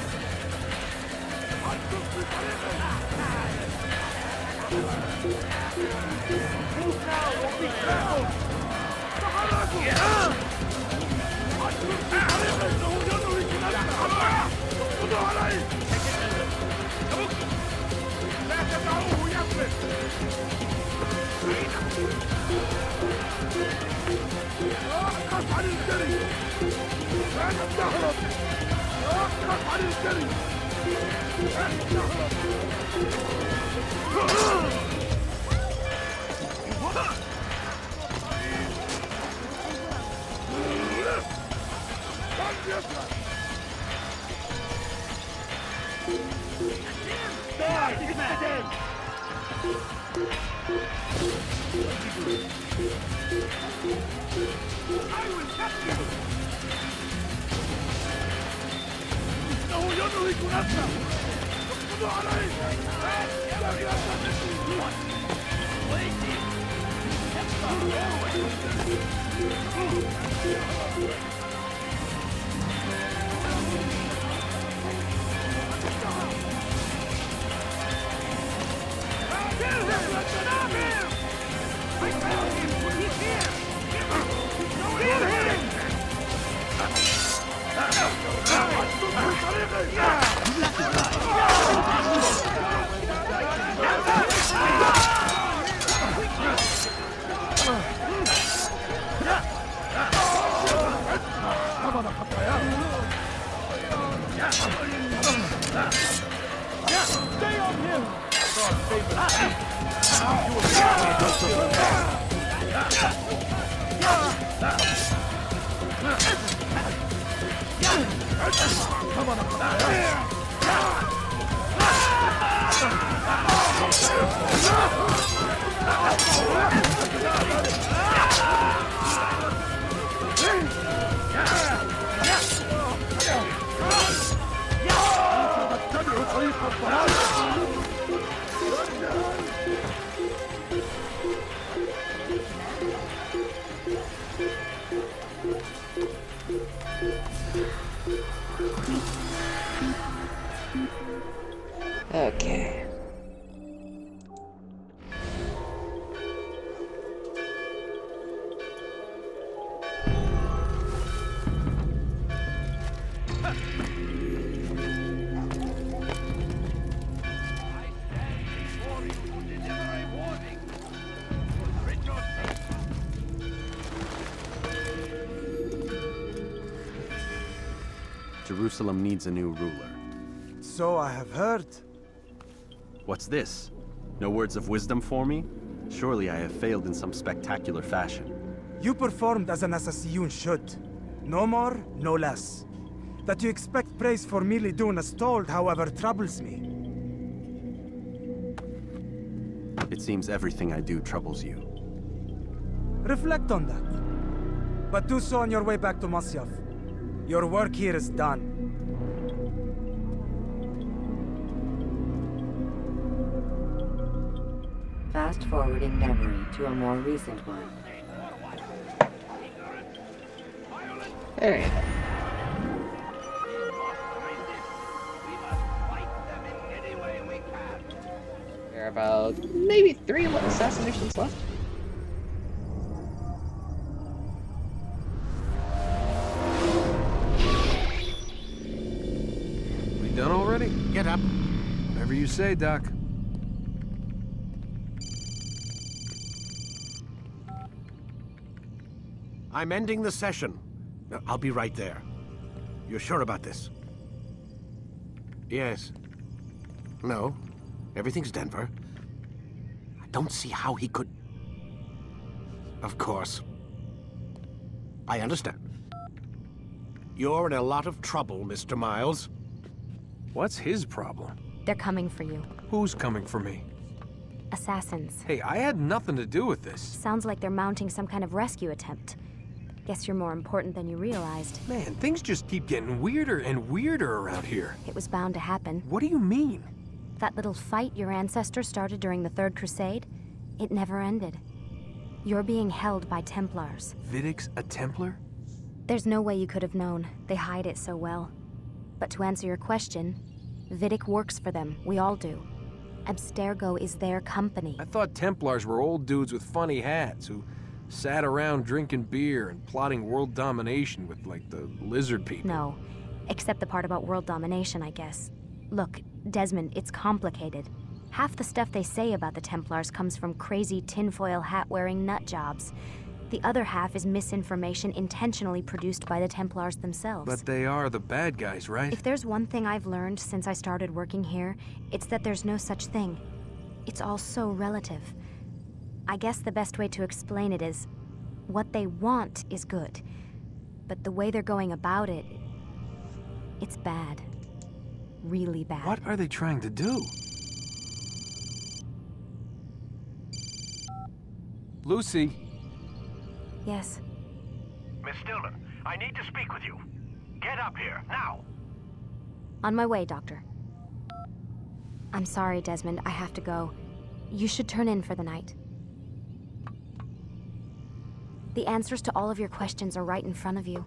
Okay. Jerusalem needs a new ruler. So I have heard. What's this? No words of wisdom for me? Surely I have failed in some spectacular fashion. You performed as an Assassiyun should. No more, no less. That you expect praise for merely doing as told, however, troubles me. It seems everything I do troubles you. Reflect on that. But do so on your way back to Masyaf. Your work here is done. Fast forwarding memory to a more recent one. There you go. There are about maybe 3 assassinations left. We done already? Get up. Whatever you say, Doc. I'm ending the session. I'll be right there. You're sure about this? Yes. No. Everything's Denver. I don't see how he could... Of course. I understand. You're in a lot of trouble, Mr. Miles. What's his problem? They're coming for you. Who's coming for me? Assassins. Hey, I had nothing to do with this. Sounds like they're mounting some kind of rescue attempt. Guess you're more important than you realized. Man, things just keep getting weirder and weirder around here. It was bound to happen. What do you mean? That little fight your ancestors started during the Third Crusade, it never ended. You're being held by Templars. Vidic's a Templar? There's no way you could have known. They hide it so well. But to answer your question, Vidic works for them. We all do. Abstergo is their company. I thought Templars were old dudes with funny hats who sat around drinking beer and plotting world domination with, like, the lizard people. No, except the part about world domination, I guess. Look, Desmond, it's complicated. Half the stuff they say about the Templars comes from crazy tinfoil hat-wearing nut jobs. The other half is misinformation intentionally produced by the Templars themselves. But they are the bad guys, right? If there's one thing I've learned since I started working here, it's that there's no such thing. It's all so relative. I guess the best way to explain it is, what they want is good. But the way they're going about it, it's bad. Really bad. What are they trying to do? Lucy. Yes. Miss Stillman, I need to speak with you. Get up here, now! On my way, Doctor. I'm sorry, Desmond. I have to go. You should turn in for the night. The answers to all of your questions are right in front of you.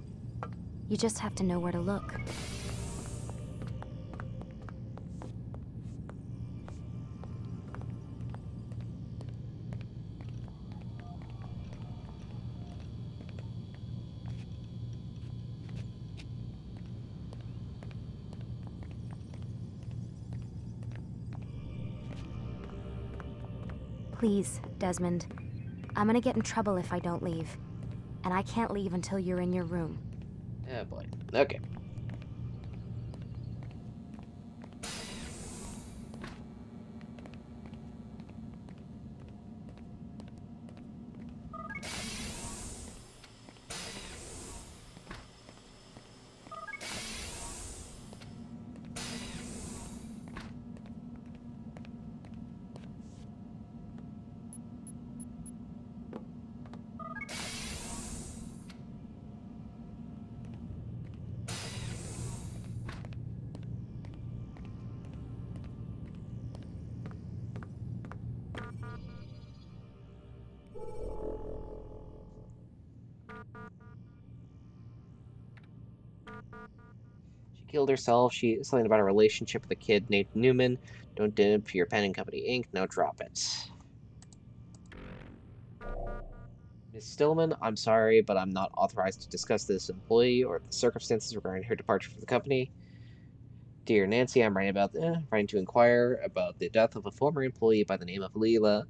You just have to know where to look. Please, Desmond. I'm gonna get in trouble if I don't leave. And I can't leave until you're in your room. Oh boy. Okay. She killed herself. Something about a relationship with a kid named Newman. Don't dip your pen and company ink. Now drop it. Miss Stillman, I'm sorry, but I'm not authorized to discuss this employee or the circumstances regarding her departure from the company. Dear Nancy, I'm writing to inquire about the death of a former employee by the name of Leah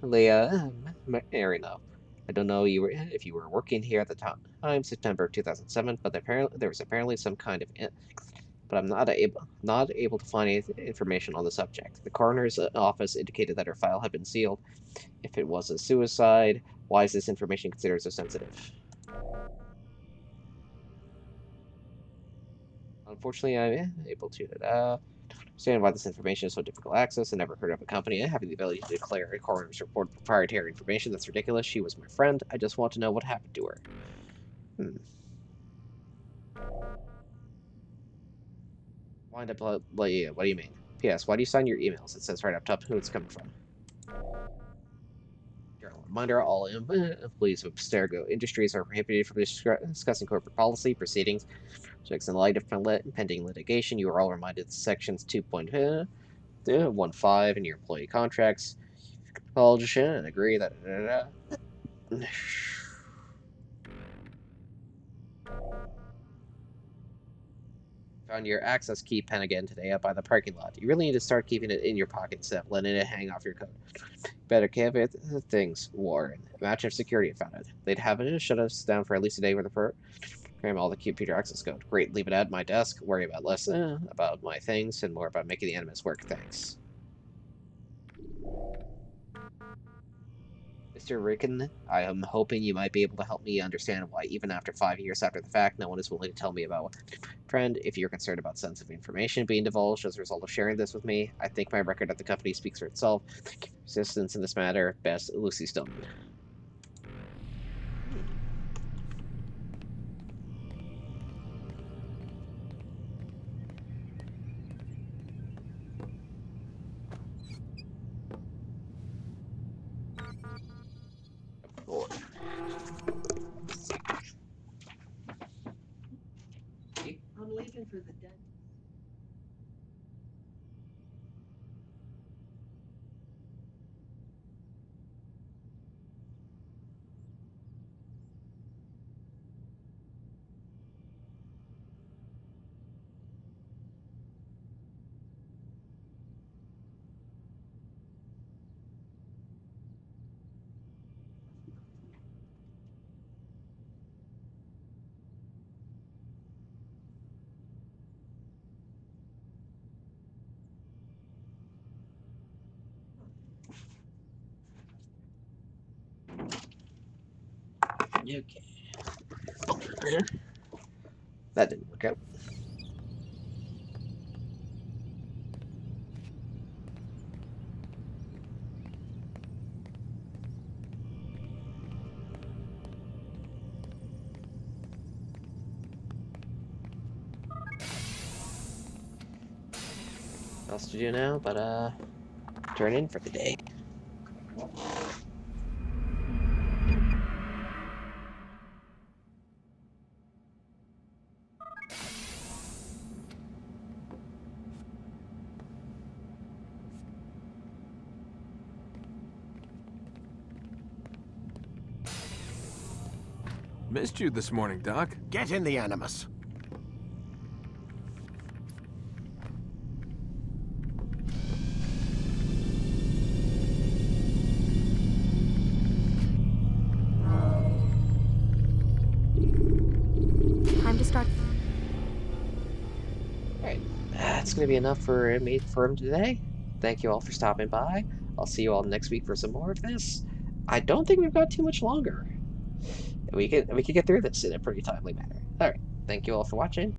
Marino. I don't know if you were working here at the time, September 2007, but there was apparently some kind of... But I'm not able to find any information on the subject. The coroner's office indicated that her file had been sealed. If it was a suicide, why is this information considered so sensitive? Unfortunately, I'm able to understand why this information is so difficult to access. I never heard of a company having the ability to declare a coroner's report proprietary information. That's ridiculous. She was my friend. I just want to know what happened to her. Wind up, what do you mean? P.S. Why do you sign your emails? It says right up top who it's coming from. Journal reminder, all employees of Abstergo Industries are prohibited from discussing corporate policy, proceedings, subjects in light of pending litigation. You are all reminded sections 2.15 in your employee contracts. Acknowledge and agree that... Found your access key pen again today up by the parking lot. You really need to start keeping it in your pocket instead of letting it hang off your coat. Better keep it things, Warren. Imagine if security had found it. They'd have it shut us down for at least a day Cram all the computer access code. Great, leave it at my desk. Worry about less about my things and more about making the Animus work. Thanks. Mr. Rickon, I am hoping you might be able to help me understand why, even after 5 years after the fact, no one is willing to tell me about what. Friend, if you're concerned about sensitive information being divulged as a result of sharing this with me, I think my record at the company speaks for itself. Resistance in this matter, best, Lucy Stillman. Lord. I'm leaving for the dentist. Okay. That didn't work out. What else to do now? But turn in for the day. Missed you this morning, Doc. Get in the Animus. Time to start. Alright, that's going to be enough for him today. Thank you all for stopping by. I'll see you all next week for some more of this. I don't think we've got too much longer. We could get through this in a pretty timely manner. Alright, thank you all for watching.